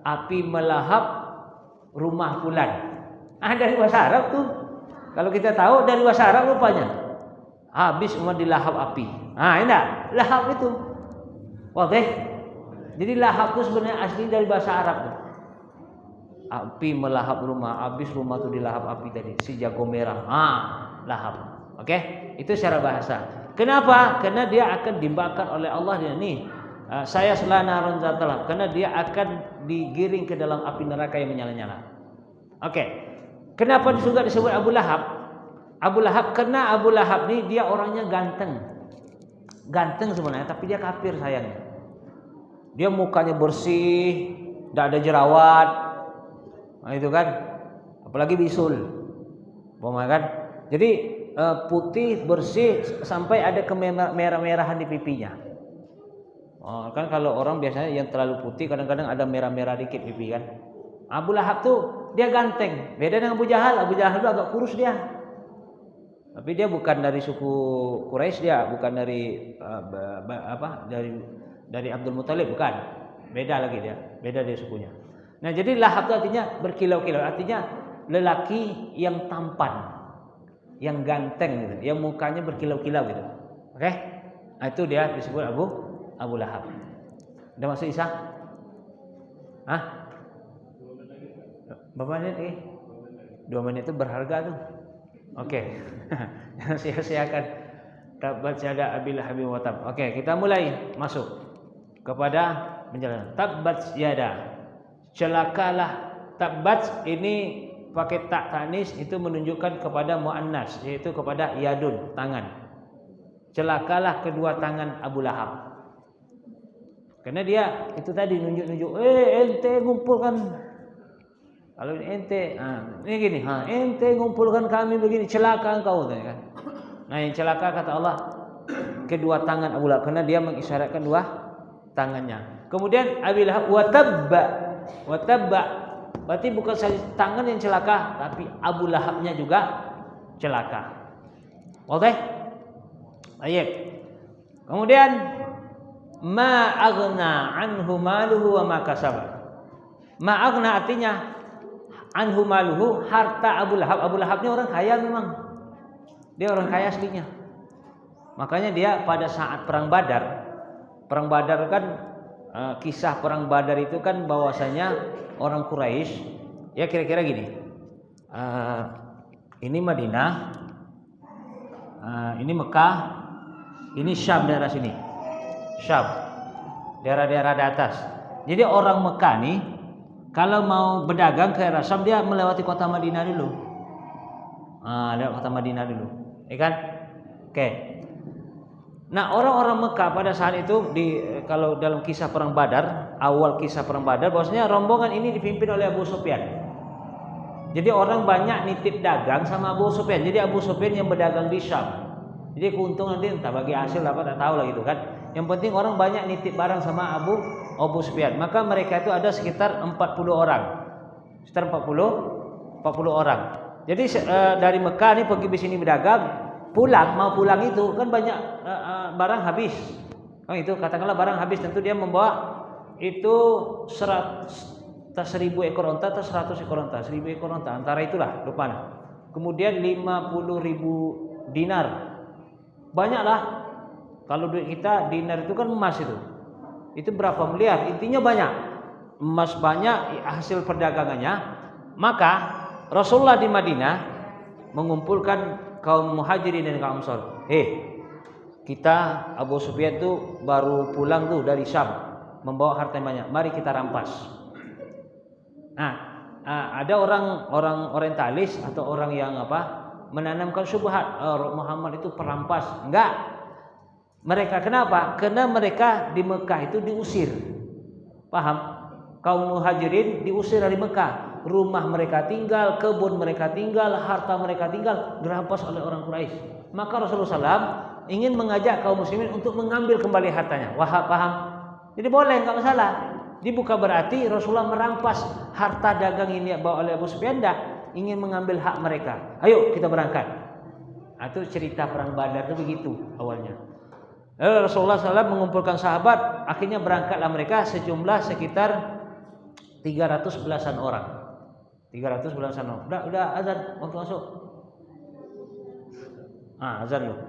Api melahap rumah fulan. Dari bahasa Arab tuh. Kalau kita tahu dari bahasa Arab rupanya. Habis umat dilahap api. Enak. Lahap itu. Wadah. Jadi lahap itu sebenarnya asli dari bahasa Arab tuh. Api melahap rumah, habis rumah itu dilahap api tadi, si jago merah. Lahap. Oke? Itu secara bahasa. Kenapa? Karena dia akan dibakar oleh Allah dia nih. Saya selana zatalab, karena dia akan digiring ke dalam api neraka yang menyala-nyala. Oke. Kenapa juga disebut Abu Lahab? Abu Lahab karena Abu Lahab ini dia orangnya ganteng. Ganteng sebenarnya, tapi dia kafir sayangnya. Dia mukanya bersih, tidak ada jerawat. Itu kan, apalagi bisul, kan? Jadi putih bersih sampai ada kemerah-merahan di pipinya. Kan kalau orang biasanya yang terlalu putih kadang-kadang ada merah-merah dikit pipi kan. Abu Lahab tuh dia ganteng, beda dengan Abu Jahal. Abu Jahal tuh agak kurus dia, tapi dia bukan dari suku Quraisy, dia bukan dari dari Abdul Muthalib, bukan. Beda lagi beda dia sukunya. Nah jadi Lahab itu artinya berkilau-kilau, artinya lelaki yang tampan, yang ganteng gitu, yang mukanya berkilau-kilau gitu. Oke? Nah, itu dia disebut Abu Lahab. Udah masuk Isa? Berapa menit? 2 menit itu berharga tuh. Oke. Jangan sia-siakan. Tabbat yada Abi Lahab wa tab. Oke, kita mulai masuk kepada penjelasan. Tabbat yada. Celakalah. Tabbat ini pakai tak tanis itu menunjukkan kepada muannas, yaitu kepada yadun, tangan. Celakalah kedua tangan Abu Lahab. Karena dia itu tadi nunjuk-nunjuk, ente ngumpulkan. Kalau ente, ini gini, ente ngumpulkan kami begini, celaka engkau kan. Nah, yang celaka kata Allah kedua tangan Abu Lahab, karena dia mengisyaratkan dua tangannya. Kemudian Abu Lahab watabba, berarti bukan saja tangan yang celaka, tapi Abu Lahabnya juga celaka. Oke? Baik. Kemudian ma aghna anhu maluhu wa ma kasaba. Ma aghna artinya anhu maluhu, harta Abu Lahab. Abu Lahab ini orang kaya memang. Dia orang kaya aslinya. Makanya dia pada saat perang Badar kan kisah perang Badar itu kan bahwasanya orang Quraisy ya kira-kira gini. Ini Madinah, ini Mekah, ini Syam daerah sini. Syam. Daerah-daerah di atas. Jadi orang Mekah nih kalau mau berdagang ke daerah Syam dia melewati kota Madinah dulu. Lewat kota Madinah dulu. Ya kan? Oke. Nah, orang-orang Mekah pada saat itu kalau dalam kisah perang Badar, awal kisah perang Badar bahwasanya rombongan ini dipimpin oleh Abu Sufyan. Jadi orang banyak nitip dagang sama Abu Sufyan. Jadi Abu Sufyan yang berdagang di Syam. Jadi keuntungan nanti entah bagi hasil apa tak tahu lah gitu kan. Yang penting orang banyak nitip barang sama Abu Sufyan. Maka mereka itu ada sekitar 40 orang. Sekitar 40 orang. Jadi dari Mekah nih pergi di sini berdagang, mau pulang itu kan banyak barang habis. Oh itu katakanlah barang habis, tentu dia membawa itu 100 1000 ekor onta atau 100 ekor onta, 1000 ekor onta, antara itulah lupa. Kemudian 50.000 dinar. Banyaklah. Kalau duit kita dinar itu kan emas itu. Itu berapa miliar? Intinya banyak. Emas banyak hasil perdagangannya. Maka Rasulullah di Madinah mengumpulkan kaum Muhajirin dan kaum Ansar. Kita Abu Sufyan tuh baru pulang tuh dari Syam, membawa harta yang banyak. Mari kita rampas. Nah, ada orang orientalis atau orang yang menanamkan syubhat, Muhammad itu perampas. Enggak. Mereka kenapa? Karena mereka di Mekah itu diusir. Paham? Kaum Muhajirin diusir dari Mekah. Rumah mereka tinggal, kebun mereka tinggal, harta mereka tinggal dirampas oleh orang Quraisy. Maka Rasulullah SAW ingin mengajak kaum muslimin untuk mengambil kembali hartanya. Wahab, paham? Jadi boleh, enggak masalah. Jadi bukan berarti Rasulullah merampas harta dagang ini bawa oleh Abu Sufyan, ingin mengambil hak mereka. Ayo kita berangkat. Itu cerita perang Badar itu begitu awalnya. Lalu Rasulullah SAW mengumpulkan sahabat, akhirnya berangkatlah mereka sejumlah sekitar 300 belasan orang. 300 belasan orang. Udah azan, waktu masuk. Azan loh.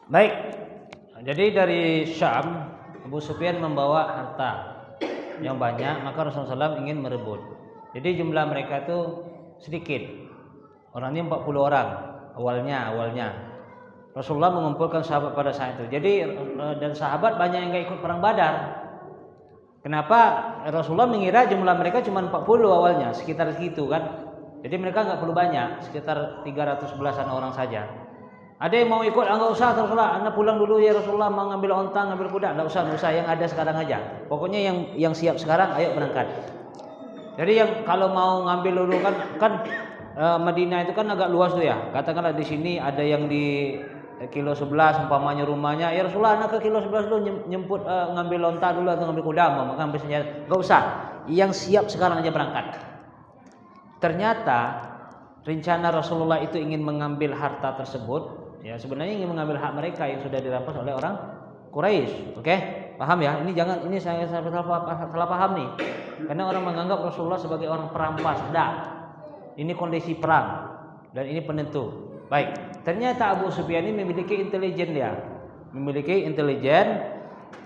Baik. Jadi dari Syam Abu Sufyan membawa harta yang banyak, maka Rasulullah SAW ingin merebut. Jadi jumlah mereka itu sedikit. Orangnya 40 orang awalnya. Rasulullah mengumpulkan sahabat pada saat itu. Jadi dan sahabat banyak yang enggak ikut perang Badar. Kenapa? Rasulullah mengira jumlah mereka cuma 40 awalnya, sekitar segitu kan. Jadi mereka enggak perlu banyak, sekitar 300 belasan orang saja. Ada yang mau ikut, enggak usah Rasulullah, Anda pulang dulu ya Rasulullah, mau ngambil onta, ngambil kuda, enggak usah, yang ada sekarang aja. Pokoknya yang siap sekarang, ayo berangkat. Jadi yang kalau mau ngambil dulu kan Madinah itu kan agak luas tuh ya. Katakanlah di sini ada yang di kilo 11 umpamanya rumahnya, ya Rasulullah anak ke kilo 11 dulu nyemput ngambil onta dulu atau ngambil kuda, mau ngambil senjata. Enggak usah. Yang siap sekarang aja berangkat. Ternyata rencana Rasulullah itu ingin mengambil harta tersebut. Ya sebenarnya ingin mengambil hak mereka yang sudah dirampas oleh orang Quraisy. Oke? Paham ya? Ini saya salah paham nih. Karena orang menganggap Rasulullah sebagai orang perampas. Tidak. Ini kondisi perang dan ini penentu. Baik. Ternyata Abu Sufyan ini memiliki intelijen dia. Memiliki intelijen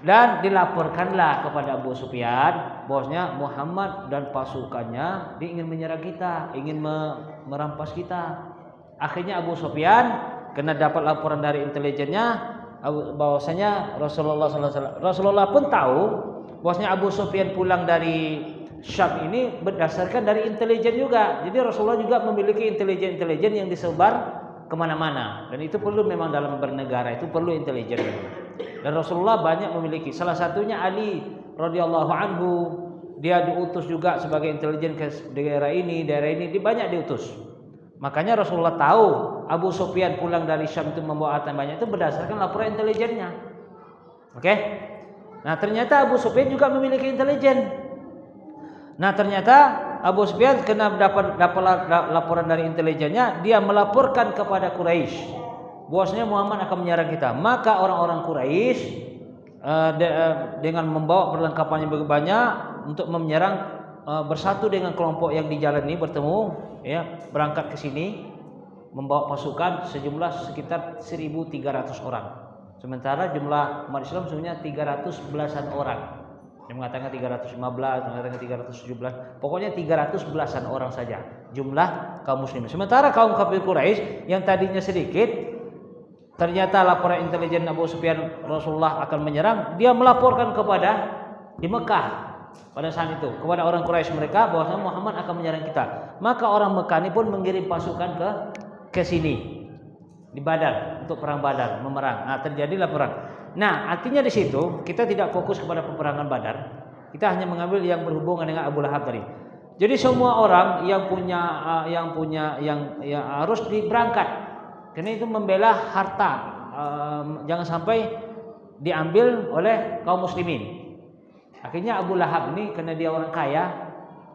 dan dilaporkanlah kepada Abu Sufyan bahwasanya Muhammad dan pasukannya dia ingin menyerang kita, ingin merampas kita. Akhirnya Abu Sufyan karena dapat laporan dari intelijennya bahwasanya Rasulullah pun tahu bahwasanya Abu Sufyan pulang dari Syam ini berdasarkan dari intelijen juga. Jadi Rasulullah juga memiliki intelijen yang disebar kemana-mana, dan itu perlu memang dalam bernegara itu perlu intelijen. Dan Rasulullah banyak memiliki. Salah satunya Ali radhiyallahu anhu, dia diutus juga sebagai intelijen ke daerah ini, dia banyak diutus. Makanya Rasulullah tahu Abu Sufyan pulang dari Syam itu membawa harta banyak itu berdasarkan laporan intelijennya. Oke? Nah, ternyata Abu Sufyan juga memiliki intelijen. Nah, ternyata Abu Sufyan kena dapat laporan dari intelijennya, dia melaporkan kepada Quraisy bahwasanya Muhammad akan menyerang kita. Maka orang-orang Quraisy dengan membawa perlengkapan yang begitu banyak untuk menyerang, bersatu dengan kelompok yang di jalan ini bertemu, ya, berangkat ke sini membawa pasukan sejumlah sekitar 1.300 orang. Sementara jumlah umat Islam sebenarnya 300 belasan orang. Yang mengatakan 315, mengatakan 317, pokoknya 300 belasan orang saja jumlah kaum muslimin. Sementara kaum kafir Quraisy yang tadinya sedikit, ternyata laporan intelijen Abu Sufyan Rasulullah akan menyerang, dia melaporkan kepada di Mekah pada saat itu kepada orang Quraisy mereka bahwa Muhammad akan menyerang kita. Maka orang Mekah ini pun mengirim pasukan ke sini di Badar untuk perang Badar, memerang. Nah, terjadilah perang. Nah, artinya di situ kita tidak fokus kepada peperangan Badar. Kita hanya mengambil yang berhubungan dengan Abu Lahab tadi. Jadi semua orang yang harus diberangkat. Karena itu membela harta, jangan sampai diambil oleh kaum muslimin. Akhirnya Abu Lahab ini karena dia orang kaya,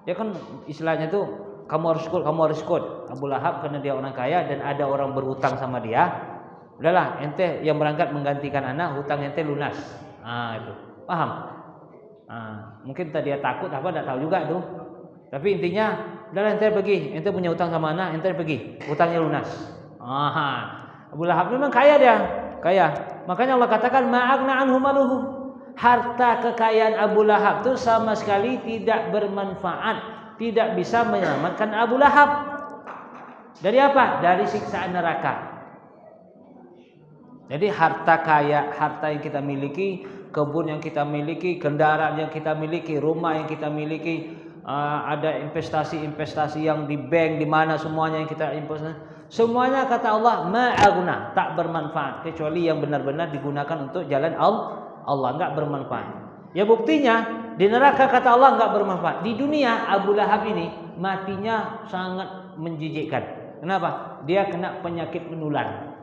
dia kan istilahnya tuh kamu harus ikut. Abu Lahab karena dia orang kaya dan ada orang berhutang sama dia, udahlah ente yang berangkat menggantikan anak, hutang ente lunas. Itu paham? Mungkin tadi dia takut apa enggak tahu juga tuh. Tapi intinya udahlah ente pergi, ente punya hutang sama anak, ente pergi, hutangnya lunas. Abu Lahab memang kaya dia, kaya. Makanya Allah katakan ma'agna anhu maluhu. Harta kekayaan Abu Lahab itu sama sekali tidak bermanfaat, tidak bisa menyelamatkan Abu Lahab. Dari apa? Dari siksaan neraka. Jadi harta yang kita miliki, kebun yang kita miliki, kendaraan yang kita miliki, rumah yang kita miliki, ada investasi yang di bank, di mana semuanya yang kita investasi, semuanya kata Allah ma'aguna, tak bermanfaat kecuali yang benar-benar digunakan untuk jalan Allah, enggak bermanfaat. Ya buktinya di neraka kata Allah enggak bermanfaat. Di dunia Abu Lahab ini matinya sangat menjijikkan. Kenapa? Dia kena penyakit menular.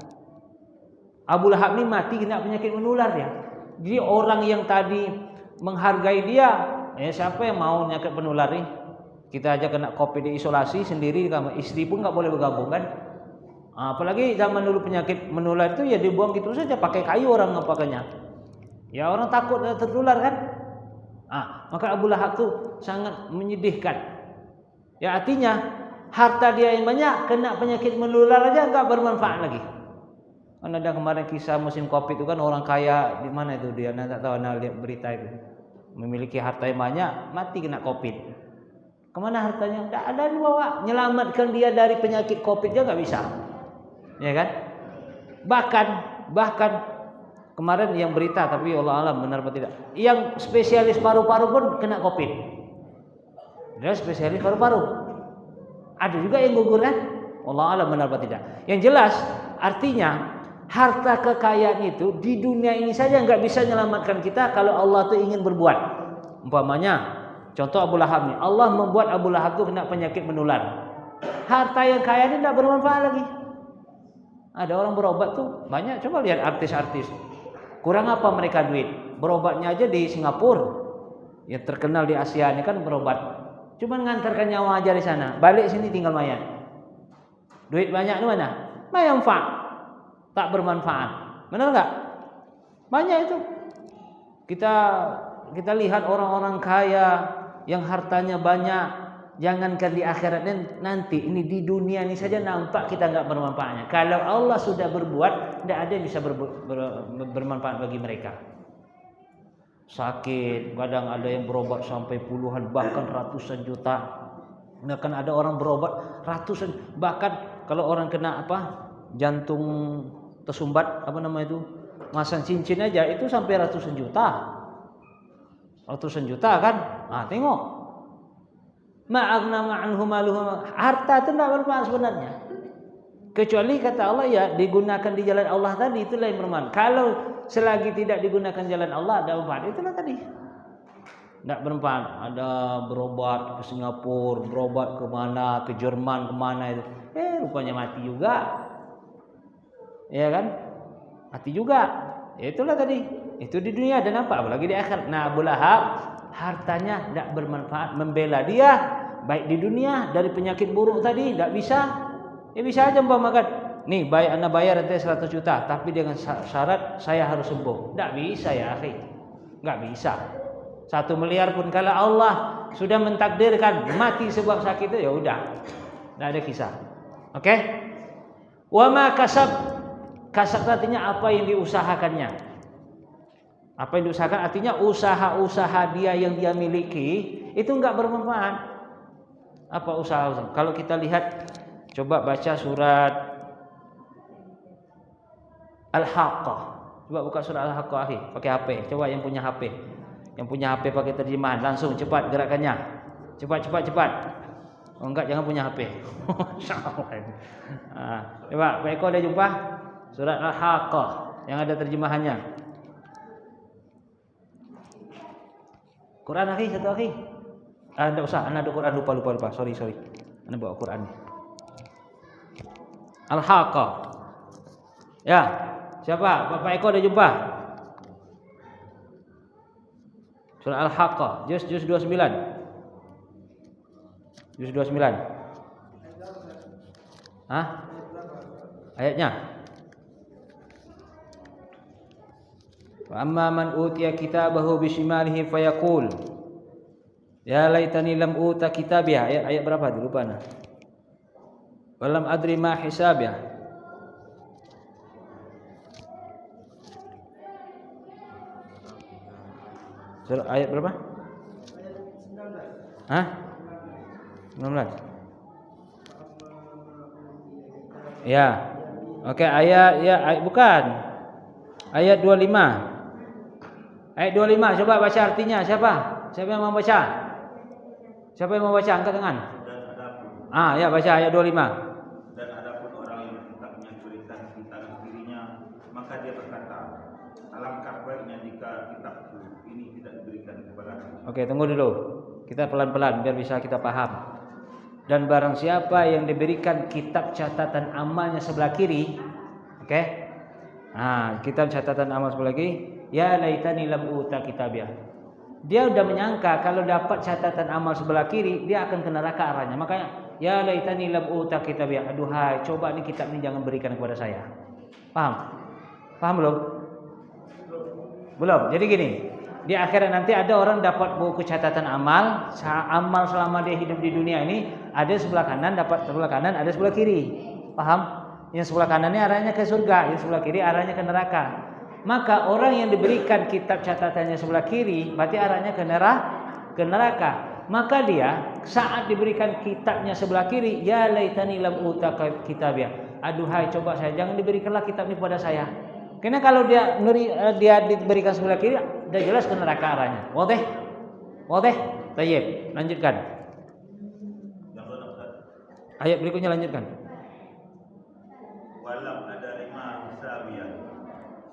Abu Lahab ini mati kena penyakit menular ya. Jadi orang yang tadi menghargai dia, siapa yang mau penyakit menular nih? Kita aja kena COVID diisolasi sendiri di kamar, istri pun enggak boleh bergabung kan? Apalagi zaman dulu penyakit menular itu ya dibuang gitu saja, pakai kayu orang ngapakanya. Ya orang takut tertular kan? Maka Abu Lahab tuh sangat menyedihkan. Ya artinya harta dia yang banyak kena penyakit menular aja enggak bermanfaat lagi. Kan ada kemarin kisah musim Covid itu kan orang kaya di mana itu dia, tak tahu anda lihat berita itu. Memiliki harta yang banyak, mati kena Covid. Kemana hartanya? Tak ada dibawa. Menyelamatkan dia dari penyakit Covid dia nggak bisa. Ya kan? Bahkan kemarin yang berita, tapi Allah alam benar atau tidak. Yang spesialis paru-paru pun kena Covid. Dia spesialis paru-paru. Ada juga yang gugur kan? Allah alam benar atau tidak. Yang jelas artinya harta kekayaan itu di dunia ini saja nggak bisa menyelamatkan kita kalau Allah tuh ingin berbuat. Umpamanya, contoh Abu Lahab nih. Allah membuat Abu Lahab tuh kena penyakit menular. Harta yang kaya ini tidak bermanfaat lagi. Ada orang berobat tuh banyak. Coba lihat artis-artis. Kurang apa mereka duit? Berobatnya aja di Singapura. Yang terkenal di Asia ini kan berobat. Cuma ngantarkan nyawa aja di sana. Balik sini tinggal mayat. Duit banyak di mana? Manfaat. Tak bermanfaat. Benar enggak? Banyak itu. Kita lihat orang-orang kaya yang hartanya banyak, jangankan di akhirat nanti, ini di dunia ini saja nampak kita enggak bermanfaatnya. Kalau Allah sudah berbuat, tidak ada yang bisa bermanfaat bagi mereka. Sakit, kadang ada yang berobat sampai puluhan bahkan ratusan juta. Bahkan ada orang berobat ratusan, bahkan kalau orang kena jantung tersumbat, masang cincin aja itu sampai ratusan juta kan. Tengok, ma'agna ma'anhu maluhu, harta itu tidak bermanfaat sebenarnya, kecuali kata Allah ya digunakan di jalan Allah tadi, itulah yang bermanfaat. Kalau selagi tidak digunakan jalan Allah, ada manfaat, itulah tadi tidak bermanfaat. Ada berobat ke Singapura, berobat ke mana, ke Jerman, kemana itu, rupanya mati juga. Ya kan? Mati juga. Ya itulah tadi. Itu di dunia dan apa? Apalagi di akhirat. Nah, Abu Lahab hartanya tidak bermanfaat, membela dia baik di dunia dari penyakit buruk tadi tidak bisa. Ya bisa aja umpamakan, nih baik anda bayar nanti 100 juta, tapi dengan syarat saya harus sembuh. Tidak bisa ya, akhi. Enggak bisa. 1 miliar pun kalau Allah sudah mentakdirkan mati sebab sakit itu ya udah. Tidak ada kisah. Oke? Wa ma kasab artinya apa yang diusahakannya. Apa yang diusahakan artinya usaha-usaha dia yang dia miliki itu enggak bermanfaat. Apa usaha? Kalau kita lihat, coba baca surat Al-Haqqah. Coba buka surat Al-Haqqah, akhi, pakai HP. Coba yang punya HP. Yang punya HP pakai terjemahan, langsung cepat gerakannya. Cepat. Oh enggak, jangan punya HP. Coba Pak Eko ada jumpa surat Al-Haqqah yang ada terjemahannya. Quran akhi, satu akhi. Enggak usah, anda ada Quran, lupa. Sorry. Anda bawa Quran. Al-Haqqah. Ya, siapa? Bapak Eko ada jumpa? Surah Al-Haqqah, juz 29. Juz 29. Ayatnya. Wa amma man utiya kitabahu bishimalihi fayaqul ya laitani lam uta kitabiya. Ayat berapa itu? Lupa nah. Walam adri ma hisabiya. Surah ayat berapa? 19. Ya. Oke, ayat bukan. Ayat 25. Ayat 25, coba baca artinya. Siapa yang mau baca? Siapa yang mau baca? Angkat tangan. Ya, baca ayat 25. Dan adapun orang yang kitabnya diberikan di tangan kirinya, maka dia berkata, alangkah baiknya jika kitabku ini tidak diberikan kepadaku. Oke, tunggu dulu. Kita pelan-pelan biar bisa kita paham. Dan barang siapa yang diberikan kitab catatan amalnya sebelah kiri, oke? Kitab catatan amal sebelah kiri, ya laitani lam uta kitabiyah. Dia udah menyangka kalau dapat catatan amal sebelah kiri, dia akan ke neraka arahnya. Makanya, ya laitani lam uta kitabiyah. Aduhai, coba nih kitab ini jangan berikan kepada saya. Paham belum? Belum. Jadi gini, di akhirat nanti ada orang dapat buku catatan amal selama dia hidup di dunia ini, ada sebelah kanan, dapat sebelah kanan, ada sebelah kiri. Paham? Yang sebelah kanannya arahnya ke surga, yang sebelah kiri arahnya ke neraka. Maka orang yang diberikan kitab catatannya sebelah kiri berarti arahnya ke neraka. Maka dia saat diberikan kitabnya sebelah kiri, ya laitani lam uta kitabya. Aduhai, coba saya jangan diberikanlah kitab ini pada saya. Karena kalau dia diberikan sebelah kiri, udah jelas ke neraka arahnya. Wadih. Tayyib, lanjutkan. Ayat berikutnya lanjutkan. Walam ada lima hisabiah,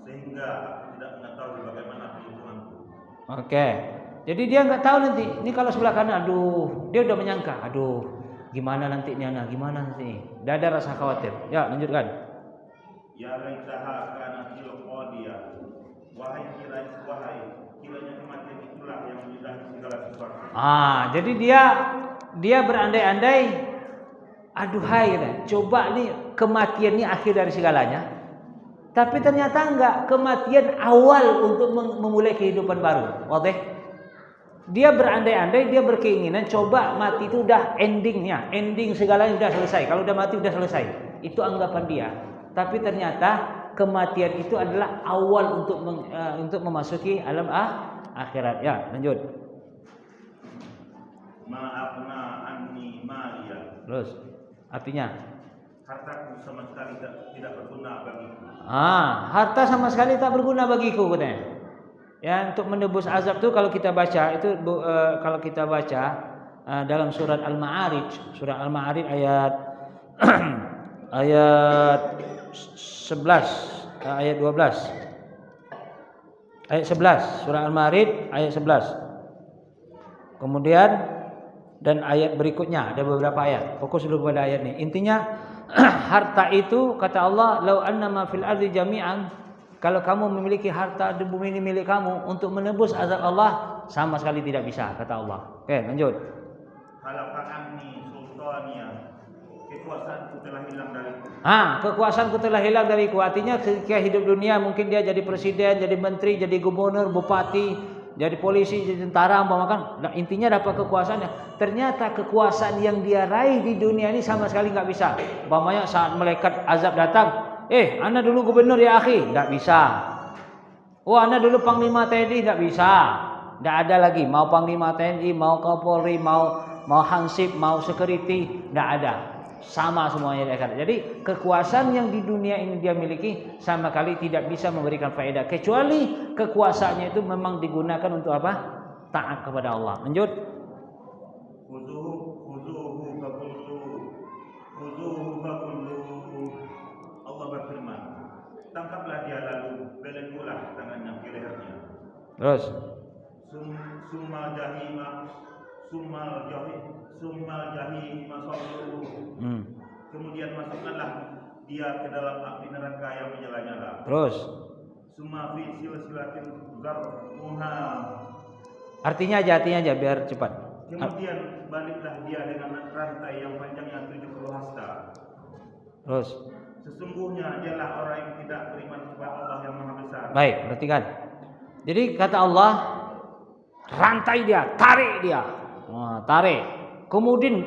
sehingga aku tidak mengetahui bagaimana perhitunganku. Oke. Jadi dia nggak tahu nanti. Ini kalau sebelah kanan, aduh, dia udah menyangka, aduh, gimana nanti ini anak, gimana nanti? Tidak ada rasa khawatir. Ya, lanjutkan. Ya laitaha kanatil qadiyah. Wahai kiranya kematian itulah yang menyudahi segala sesuatu. Jadi dia berandai-andai, aduhai, coba nih kematian ini akhir dari segalanya. Tapi ternyata enggak, kematian awal untuk memulai kehidupan baru. Wadih. Dia berandai-andai, dia berkeinginan coba mati itu udah endingnya, ending segalanya udah selesai. Kalau udah mati udah selesai. Itu anggapan dia. Tapi ternyata kematian itu adalah awal untuk memasuki alam akhirat. Ya, lanjut. Ma'afna anni maliya. Terus artinya hartaku sama sekali tidak berguna bagiku. Harta sama sekali tak berguna bagiku katanya. Ya, untuk menebus azab itu kalau kita baca itu dalam surat Al-Ma'arij, ayat ayat 11, ayat 12. Ayat 11, surah Al-Ma'arij ayat 11. Kemudian dan ayat berikutnya ada beberapa ayat. Fokus dulu pada ayat ini. Intinya harta itu kata Allah, "Lau annama fil ardi jami'an." Kalau kamu memiliki harta di bumi ini milik kamu untuk menebus azab Allah, sama sekali tidak bisa kata Allah. Oke, lanjut. Halaqanni sultaniya. Kekuasaanku telah hilang dariku. Kekuasaanku telah hilang dariku. Artinya ketika hidup dunia mungkin dia jadi presiden, jadi menteri, jadi gubernur, bupati, jadi polisi, jadi tentara, umpamakan. Nah, intinya dapat kekuasaannya. Ternyata kekuasaan yang dia raih di dunia ini sama sekali nggak bisa. Umpamanya saat malaikat azab datang, Anda dulu gubernur ya akhi, nggak bisa. Anda dulu panglima TNI, nggak bisa. Nggak ada lagi. Mau panglima TNI, mau Kapolri, mau hansip, mau security, nggak ada. Sama semuanya di akhirat. Jadi kekuasaan yang di dunia ini dia miliki sama sekali tidak bisa memberikan faedah kecuali kekuasaannya itu memang digunakan untuk apa? Taat kepada Allah. Lanjut. Khuzuhu fakullu. Allah berfirman, tangkaplah dia lalu belenggulah tangannya ke lehernya. Terus. Summal jahim sallu. Kemudian masukkanlah dia ke dalam api neraka yang menyala-nyala. Terus. Summa fi silsilatin zar'uha. Artinya aja biar cepat. Kemudian baliklah dia dengan rantai yang panjangnya 70 hasta. Terus. Sesungguhnya dialah orang yang tidak beriman kepada Allah yang Maha Besar. Baik, perhatikan. Jadi kata Allah, rantai dia, tarik dia. Tarik. Kemudian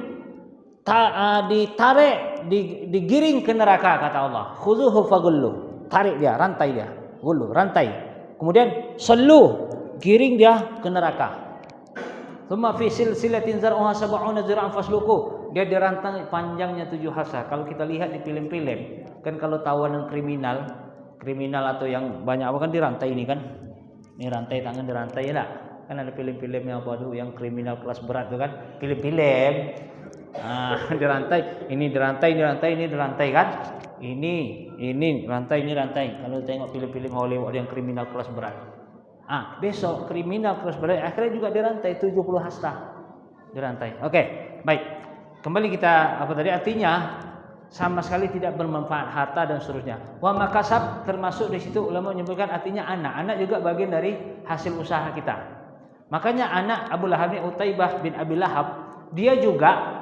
ditarik, digiring ke neraka kata Allah. Khuzuhu fagullu. Tarik dia, rantai dia. Gullu, rantai. Kemudian sallu, giring dia ke neraka. Tsumma fi silsilatin zar'uha 70 zira'an fasluku. Dia dirantai panjangnya 7 hasta. Kalau kita lihat di film-film, kan kalau tawanan kriminal atau yang banyak apa kan dirantai ini kan. Ini rantai tangan dirantai ya. Kan ada film-film yang yang kriminal kelas berat tuh kan. Film-film. Dirantai, ini dirantai kan. Ini rantai. Kalau tengok film-film Hollywood yang kriminal kelas berat. Besok kriminal kelas berat akhirnya juga dirantai 70 hasta. Dirantai. Oke, baik. Kembali kita artinya sama sekali tidak bermanfaat harta dan seterusnya. Wa makasab termasuk di situ ulama menyebutkan artinya anak juga bagian dari hasil usaha kita. Makanya anak Abu Lahab ini Utaibah bin Abi Lahab, dia juga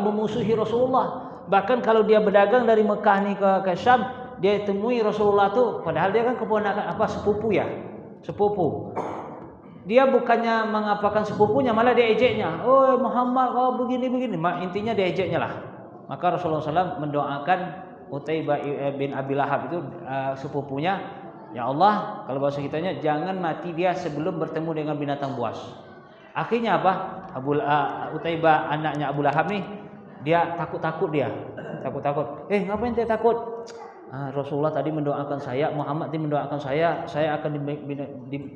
memusuhi Rasulullah. Bahkan kalau dia berdagang dari Mekah nih ke Syam, dia temui Rasulullah tuh padahal dia kan keponakan sepupu. Dia bukannya mengapakan sepupunya, malah dia ejeknya. Oh Muhammad, kau begini. Intinya dia ejeknya lah. Maka Rasulullah SAW mendoakan Utaibah bin Abi Lahab itu sepupunya, ya Allah, kalau bahasa kitanya, jangan mati dia sebelum bertemu dengan binatang buas. Akhirnya apa? Utaibah anaknya Abu Lahab nih, dia takut-takut dia. Takut-takut. Ngapain dia takut? Rasulullah tadi mendoakan saya, Muhammad tadi mendoakan saya akan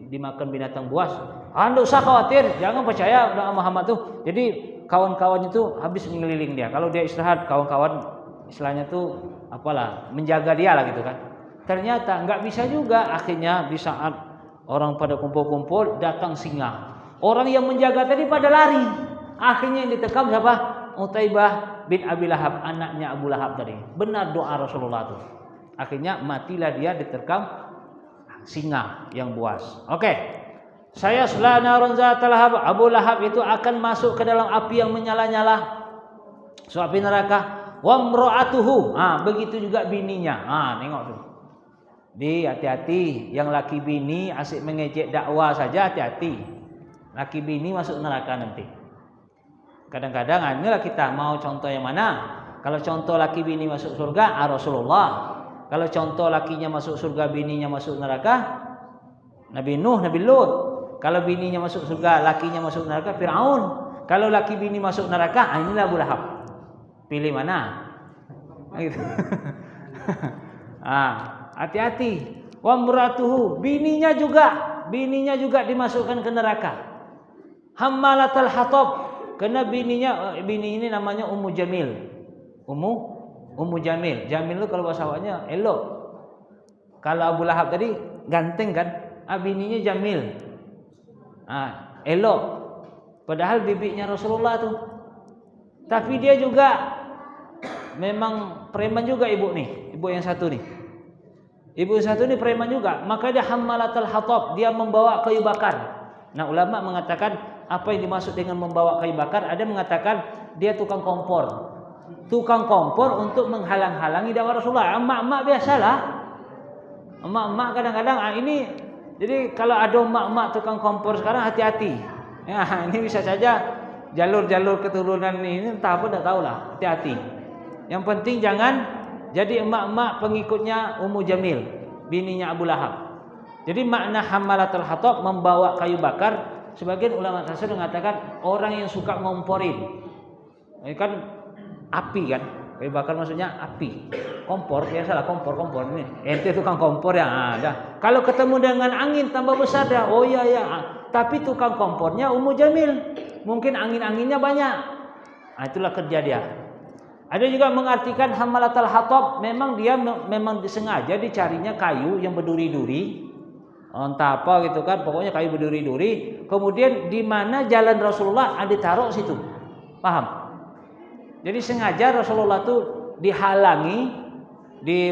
dimakan binatang buas. Anda usah khawatir, jangan percaya doa Muhammad tuh. Jadi kawan-kawan itu habis mengeliling dia. Kalau dia istirahat, kawan-kawan istilahnya tuh apalah, menjaga dia lah gitu kan. Ternyata nggak bisa juga. Akhirnya di saat orang pada kumpul-kumpul, datang singa. Orang yang menjaga tadi pada lari. Akhirnya yang ditekam siapa? Utaibah bin Abi Lahab, anaknya Abu Lahab tadi. Benar doa Rasulullah tuh. Akhirnya matilah dia diterkam singa yang buas. Oke. Saya selana zatal lahab, Abu Lahab itu akan masuk ke dalam api yang menyala-nyala. Api neraka. Wa mra'atuhu. Begitu juga bininya. Tengok tuh. Hati-hati, yang laki bini asik mengejek dakwah saja hati-hati. Laki bini masuk neraka nanti. Kadang-kadang inilah kita mau contoh yang mana? Kalau contoh laki bini masuk surga, Rasulullah. Kalau contoh lakinya masuk surga, bininya masuk neraka, Nabi Nuh, Nabi Lut. Kalau bininya masuk surga, lakinya masuk neraka, Fir'aun. Kalau laki bini masuk neraka, inilah Abu Lahab. Pilih mana? Gitu. Hati-hati. Wa muratuhu, bininya juga dimasukkan ke neraka. Hammalatal hatab, karena bini ini namanya Ummu Jamil. Ummu Jamil. Jamil itu kalau bahasa Arabnya elok. Kalau Abu Lahab tadi ganteng kan? Bininya Jamil. Elok. Padahal bibinya Rasulullah tuh. Tapi dia juga memang preman juga ibu nih. Ibu yang satu nih. Ibu yang satu ini preman juga. Maka dia hammalatul hatab, dia membawa kayu bakar. Nah, ulama mengatakan apa yang dimaksud dengan membawa kayu bakar? Ada mengatakan dia tukang kompor. Tukang kompor untuk menghalang-halangi dakwah Rasulullah. Emak-emak biasalah. Emak-emak kadang-kadang ini. Jadi kalau ada emak-emak tukang kompor sekarang hati-hati. Ya, ini bisa saja jalur-jalur keturunan ini entah apa enggak tahulah. Hati-hati. Yang penting jangan jadi emak-emak pengikutnya Ummu Jamil, bininya Abu Lahab. Jadi makna hammalatul hatab, membawa kayu bakar. Sebagian ulama tafsir mengatakan orang yang suka ngomporin. Ini kan api kan, kayu bakar maksudnya api. Kompor, biasalah kompor ini. Ente tukang kompor ya. Kalau ketemu dengan angin tambah besar dah. Oh iya ya. Tapi tukang kompornya Ummu Jamil. Mungkin angin-anginnya banyak. Itulah kerja dia. Ada juga mengartikan hammalatul hatab, memang dia memang disengaja dicarinya kayu yang berduri-duri. Entah apa gitu kan, pokoknya kayu berduri-duri. Kemudian di mana jalan Rasulullah ditaruh situ. Paham? Jadi sengaja Rasulullah tuh dihalangi,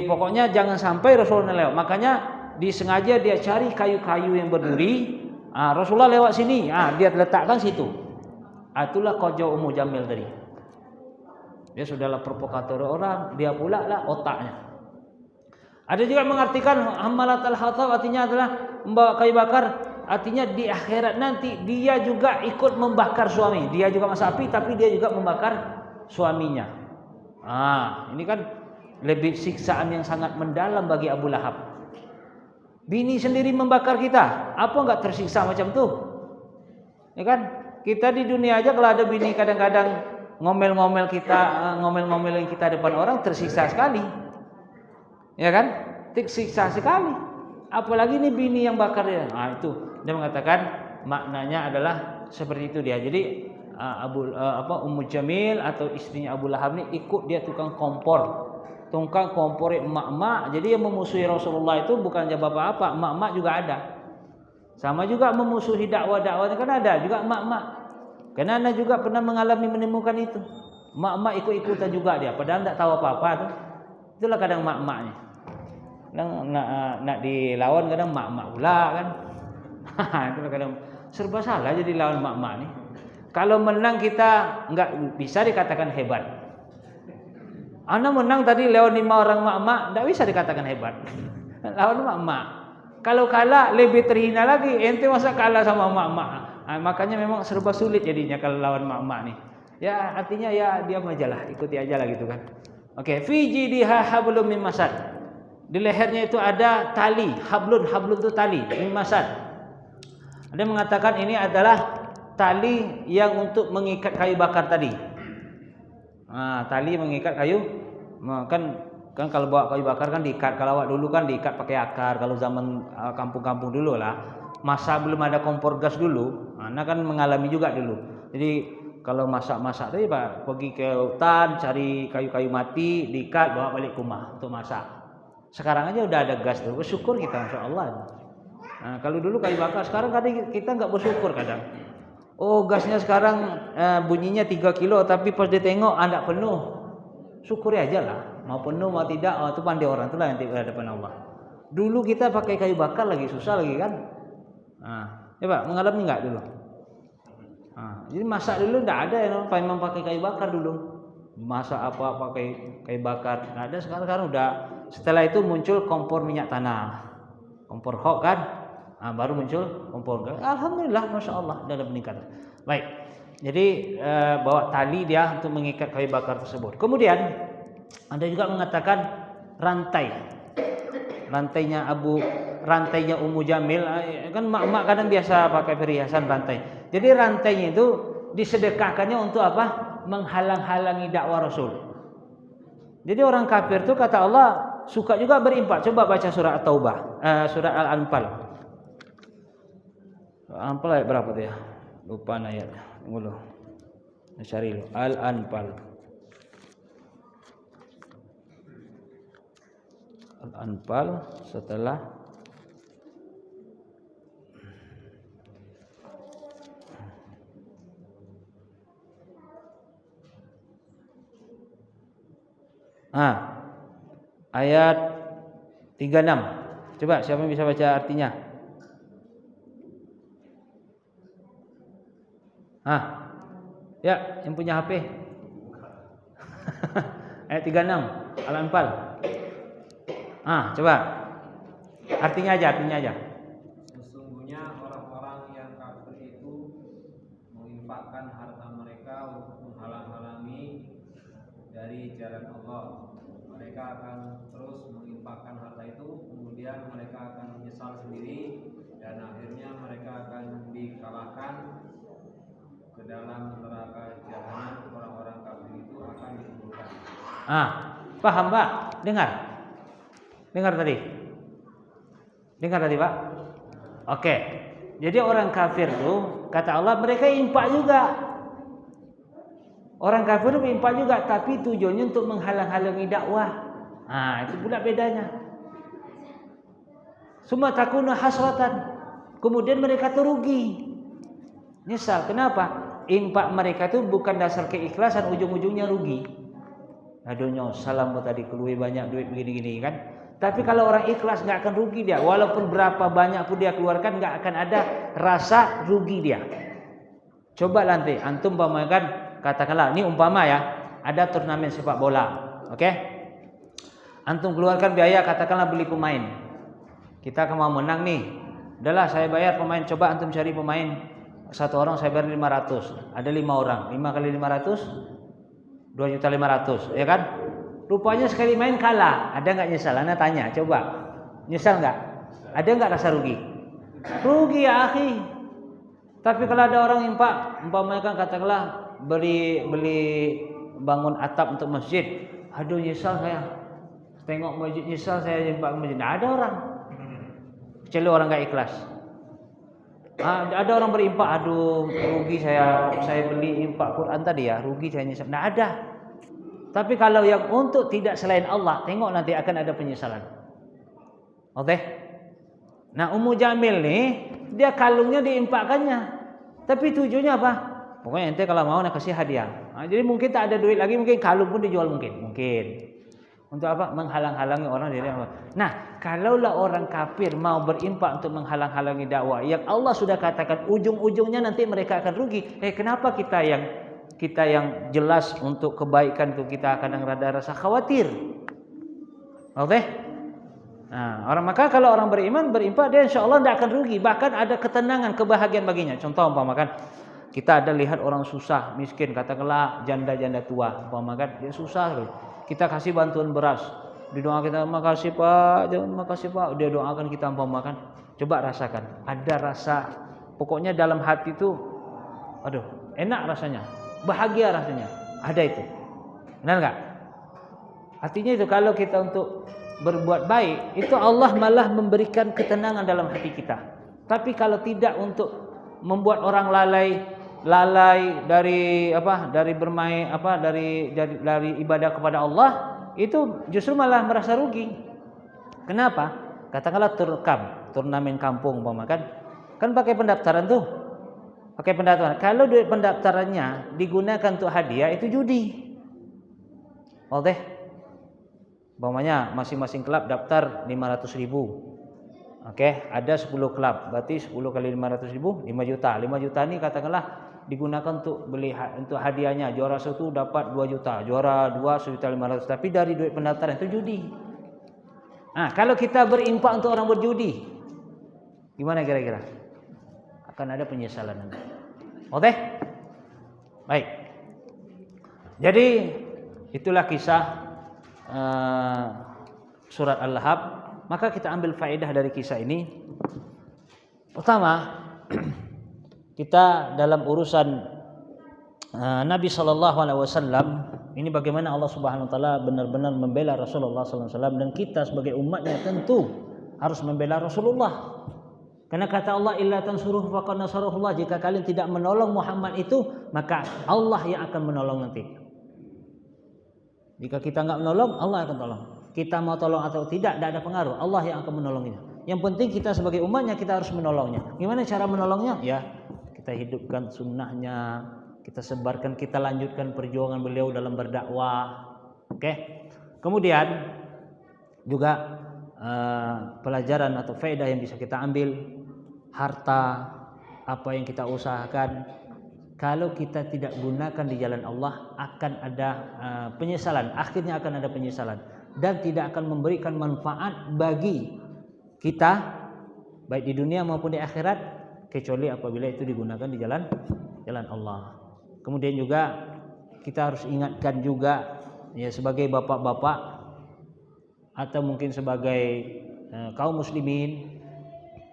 pokoknya jangan sampai Rasulullah lewat. Makanya disengaja dia cari kayu-kayu yang berduri. Rasulullah lewat sini, dia letakkan situ. Itulah kojau Ummu Jamil tadi. Dia sudahlah provokator orang, dia pula lah otaknya. Ada juga mengartikan hammalatul hatab artinya adalah membawa kayu bakar, artinya di akhirat nanti dia juga ikut membakar suami. Dia juga masuk api tapi dia juga membakar suaminya. Ini kan lebih siksaan yang sangat mendalam bagi Abu Lahab. Bini sendiri membakar kita, apa enggak tersiksa macam tuh? Ya kan? Kita di dunia aja kalau ada bini kadang-kadang ngomel-ngomelin kita depan orang tersiksa sekali. Ya kan? Tersiksa sekali. Apalagi ini bini yang bakar dia. Itu dia mengatakan maknanya adalah seperti itu dia. Jadi Ummu Jamil atau istrinya Abu Lahab ini ikut dia tukang kompor. Tukang kompor emak-emak. Jadi yang memusuhi Rasulullah itu bukan bapak-bapak, emak-emak juga ada. Sama juga memusuhi dakwah-dakwah kan ada juga emak-emak. Karena anda juga pernah menemukan itu. Emak-emak ikut-ikutan juga dia, padahal tidak tahu apa-apa tuh. Itulah kadang emak-emaknya. Nak dilawan kadang emak-emak pula kan. Itulah kadang serba salah jadi lawan emak-emak nih. Kalau menang kita enggak bisa dikatakan hebat. Anda menang tadi lewat 5 orang emak-emak, enggak bisa dikatakan hebat. Lawan emak-emak. Kalau kalah lebih terhina lagi. Ente masa kalah sama emak-emak? Makanya memang serba sulit jadinya kalau lawan emak-emak nih. Ya artinya ya diam aja lah, ikuti aja lah gitu kan. Oke, fi jidha hablum min masad. Di lehernya itu ada tali, hablun itu tali, min masad. Ada yang mengatakan ini adalah tali yang untuk mengikat kayu bakar tadi. Tali mengikat kayu, kan kalau bawa kayu bakar kan diikat. Kalau awak dulu kan diikat pakai akar. Kalau zaman kampung-kampung dulu lah, masa belum ada kompor gas dulu, anak kan mengalami juga dulu. Jadi kalau masak-masak tadi Pak, pergi ke hutan cari kayu-kayu mati, diikat bawa balik ke rumah untuk masak. Sekarang aja udah ada gas tuh, bersyukur kita, Masya Allah. Nah, kalau dulu kayu bakar, sekarang kadang kita nggak bersyukur kadang. Oh, gasnya sekarang bunyinya 3 kilo, tapi pas ditengok anda penuh, syukuri aja lah. Mau penuh mau tidak, itu pandai orang itulah yang di hadapan Allah. Dulu kita pakai kayu bakar lagi susah lagi kan. Ya Pak, mengalami nggak dulu? Jadi masak dulu nggak ada yang memang pakai kayu bakar dulu. Masak apa pakai kayu bakar nggak ada. Sekarang udah. Setelah itu muncul kompor minyak tanah, kompor hok kan. Baru muncul kompor gas. Alhamdulillah, Masya Allah ada peningkatan. Baik. Jadi bawa tali dia untuk mengikat kayu bakar tersebut. Kemudian ada juga mengatakan rantainya Ummu Jamil, kan mak-mak kadang biasa pakai perhiasan rantai. Jadi rantainya itu disedekahkannya untuk apa? Menghalang-halangi dakwah Rasul. Jadi orang kafir itu kata Allah suka juga berinfak. Coba baca surah At-Taubah, surah Al-Anfal. Al-Anfal ayat berapa dia? Lupa ayat. Tunggu dulu. Cari dulu. Al-Anfal. Al-Anfal setelah ayat 36. Coba siapa yang bisa baca artinya? Ya, yang punya HP. Ayat 36 Al-Anfal. Coba. Artinya aja. Sesungguhnya orang-orang yang kafir itu menginfakkan harta mereka untuk menghalang-halangi dari jalan Allah. Mereka akan terus menginfakkan harta itu, kemudian mereka akan menyesal sendiri dan akhirnya mereka akan dikalahkan ke dalam neraka jahanam. Orang-orang kafir itu akan dikumpulkan. Paham Pak? Dengar tadi Pak? Oke. Jadi orang kafir tuh kata Allah mereka infak juga. Orang kafir itu infak juga, tapi tujuannya untuk menghalang-halangi dakwah. Itu pula bedanya. Summa takunu hasratan. Kemudian mereka terugi. Nyesal. Kenapa? Infak mereka itu bukan dasar keikhlasan, ujung-ujungnya rugi. Aduh salam tadi keluar banyak duit begini-gini kan. Tapi kalau orang ikhlas nggak akan rugi dia. Walaupun berapa banyak pun dia keluarkan, nggak akan ada rasa rugi dia. Coba nanti antum umpamakan, katakanlah ini umpama ya, ada turnamen sepak bola, oke? Antum keluarkan biaya, katakanlah beli pemain. Kita akan mau menang nih. Udahlah saya bayar pemain. Coba antum cari pemain, satu orang saya bayar 500. Ada 5 orang, 5 kali 500, 2.500.000, ya kan? Rupanya sekali main kalah. Ada nggak nyesal? Anda tanya, coba. Nyesal nggak? Ada nggak rasa rugi? Rugi ya akhi. Tapi kalau ada orang infak, umpamakan katakanlah beli bangun atap untuk masjid. Aduh nyesal saya. Tengok masjid nyesal saya infak masjid. Nggak ada orang. Kecuali orang nggak ikhlas. Ada orang berimpak, aduh rugi saya beli impak Quran tadi ya, rugi saya nyesal. Nggak ada. Tapi kalau yang untuk tidak selain Allah, tengok nanti akan ada penyesalan. Oke? Nah, Ummu Jamil nih, dia kalungnya diimpakkannya. Tapi tujuannya apa? Pokoknya ente kalau mau nak kasih hadiah. Jadi mungkin tak ada duit lagi, mungkin kalung pun dijual mungkin. Untuk apa? Menghalang-halangi orang dari Allah. Nah, kalaulah orang kafir mau berimpak untuk menghalang-halangi dakwah, yang Allah sudah katakan ujung-ujungnya nanti mereka akan rugi. Kenapa kita yang jelas untuk kebaikan itu kita kadang rada rasa khawatir? Oke? Nah, maka kalau orang beriman berimpak, dia insya Allah tidak akan rugi, bahkan ada ketenangan, kebahagiaan baginya. Contoh umpamakan kita ada lihat orang susah, miskin, katakanlah janda-janda tua, umpamakan dia susah sekali. kita kasih bantuan beras, didoakan kita, makasih Pak, jangan makasih Pak, dia doakan kita makan. Coba rasakan, ada rasa, pokoknya dalam hati itu, aduh, enak rasanya, bahagia rasanya, ada itu, benar nggak? Artinya itu kalau kita untuk berbuat baik, itu Allah malah memberikan ketenangan dalam hati kita. Tapi kalau tidak untuk membuat orang lalai dari bermain dari ibadah kepada Allah, itu justru malah merasa rugi. Kenapa? Katakanlah turnamen kampung kan pakai pendaftaran tuh. Pakai pendaftaran. Kalau duit pendaftarannya digunakan untuk hadiah, itu judi. Oke. Umpamanya masing-masing klub daftar 500.000. Oke, ada 10 klub, berarti 10 kali 500.000, 5 juta. 5 juta ini katakanlah digunakan untuk beli untuk hadiahnya. Juara 1 dapat 2 juta, juara 2 1.500.000. Tapi dari duit pendaftaran itu judi. Nah, kalau kita berinfak untuk orang berjudi, gimana kira-kira? Akan ada penyesalan nanti. Oke? Baik. Jadi itulah kisah surat Al-Lahab. Maka kita ambil faedah dari kisah ini. Pertama, kita dalam urusan Nabi SAW, ini bagaimana Allah Subhanahu Wa Taala benar-benar membela Rasulullah SAW, dan kita sebagai umatnya tentu harus membela Rasulullah. Karena kata Allah, illa tansuruhu faqad nasarahullah, jika kalian tidak menolong Muhammad itu, maka Allah yang akan menolong nanti. Jika kita enggak menolong, Allah akan tolong. Kita mau tolong atau tidak ada pengaruh, Allah yang akan menolongnya. Yang penting kita sebagai umatnya kita harus menolongnya. Gimana cara menolongnya? Ya, kita hidupkan sunnahnya, kita sebarkan, kita lanjutkan perjuangan beliau dalam berdakwah. Oke. Kemudian juga pelajaran atau faedah yang bisa kita ambil, harta apa yang kita usahakan, kalau kita tidak gunakan di jalan Allah akan ada penyesalan, akhirnya akan ada penyesalan. Dan tidak akan memberikan manfaat bagi kita baik di dunia maupun di akhirat, kecuali apabila itu digunakan di jalan Allah. Kemudian juga kita harus ingatkan juga, ya, sebagai bapak-bapak atau mungkin sebagai kaum muslimin,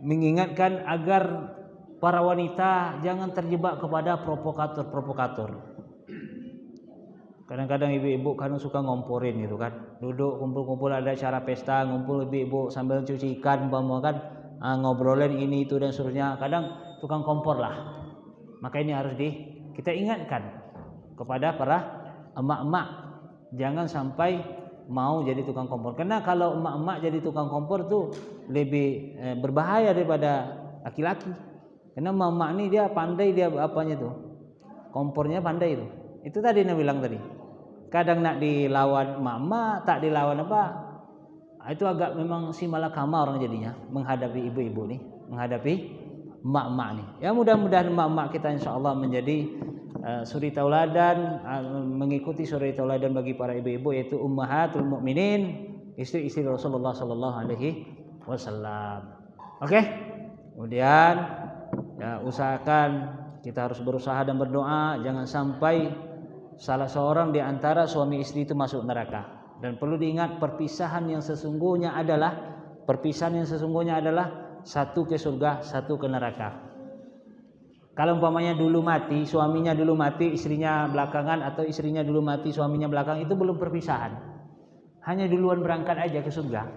mengingatkan agar para wanita jangan terjebak kepada provokator-provokator. Kadang-kadang ibu-ibu kan suka ngomporin gitu kan, duduk kumpul-kumpul, ada acara pesta, ngumpul ibu-ibu sambil cuci ikan, kan ngobrolin ini itu dan seterusnya. Kadang tukang kompor lah. Maka ini harus kita ingatkan kepada para emak-emak, jangan sampai mau jadi tukang kompor. Karena kalau emak-emak jadi tukang kompor tuh lebih berbahaya daripada laki-laki. Karena emak-emak ini dia pandai, dia apanya tuh, kompornya pandai itu. Itu tadi Nabi bilang tadi. Kadang nak dilawan emak-emak, tak dilawan apa. Itu agak memang si malakama orang jadinya menghadapi ibu-ibu nih, menghadapi emak-emak nih. Ya mudah-mudahan emak-emak kita insyaallah menjadi suri tauladan, mengikuti suri tauladan bagi para ibu-ibu, yaitu ummahatul mukminin, istri-istri Rasulullah sallallahu alaihi wasallam. Oke? Kemudian ya, usahakan kita harus berusaha dan berdoa jangan sampai salah seorang di antara suami istri itu masuk neraka. Dan perlu diingat, perpisahan yang sesungguhnya adalah satu ke surga, satu ke neraka. Kalau umpamanya dulu mati, suaminya dulu mati, istrinya belakangan, atau istrinya dulu mati, suaminya belakang, itu belum perpisahan. Hanya duluan berangkat aja ke surga.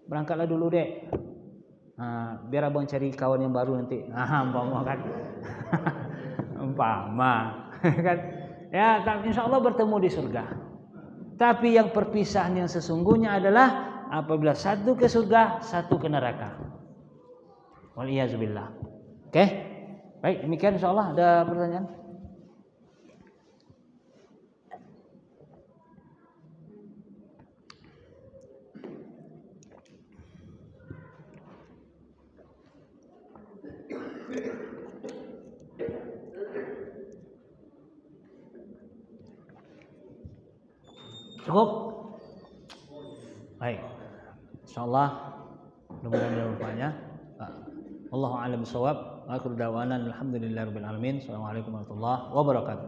Berangkatlah dulu dek. Biar abang cari kawan yang baru nanti. Umpama kan. Umpama kan. Ya, insya Allah bertemu di surga. Tapi yang perpisahan yang sesungguhnya adalah apabila satu ke surga, satu ke neraka. Waliyazubillah. Oke, baik, demikian insya Allah. Ada pertanyaan? Cukup? Baik. Insyaallah mudah-mudahan bermanfaat. Wallahu a'lam bishawab. Wa akhiru da'wana alhamdulillahirabbil alamin. Assalamualaikum warahmatullahi wabarakatuh.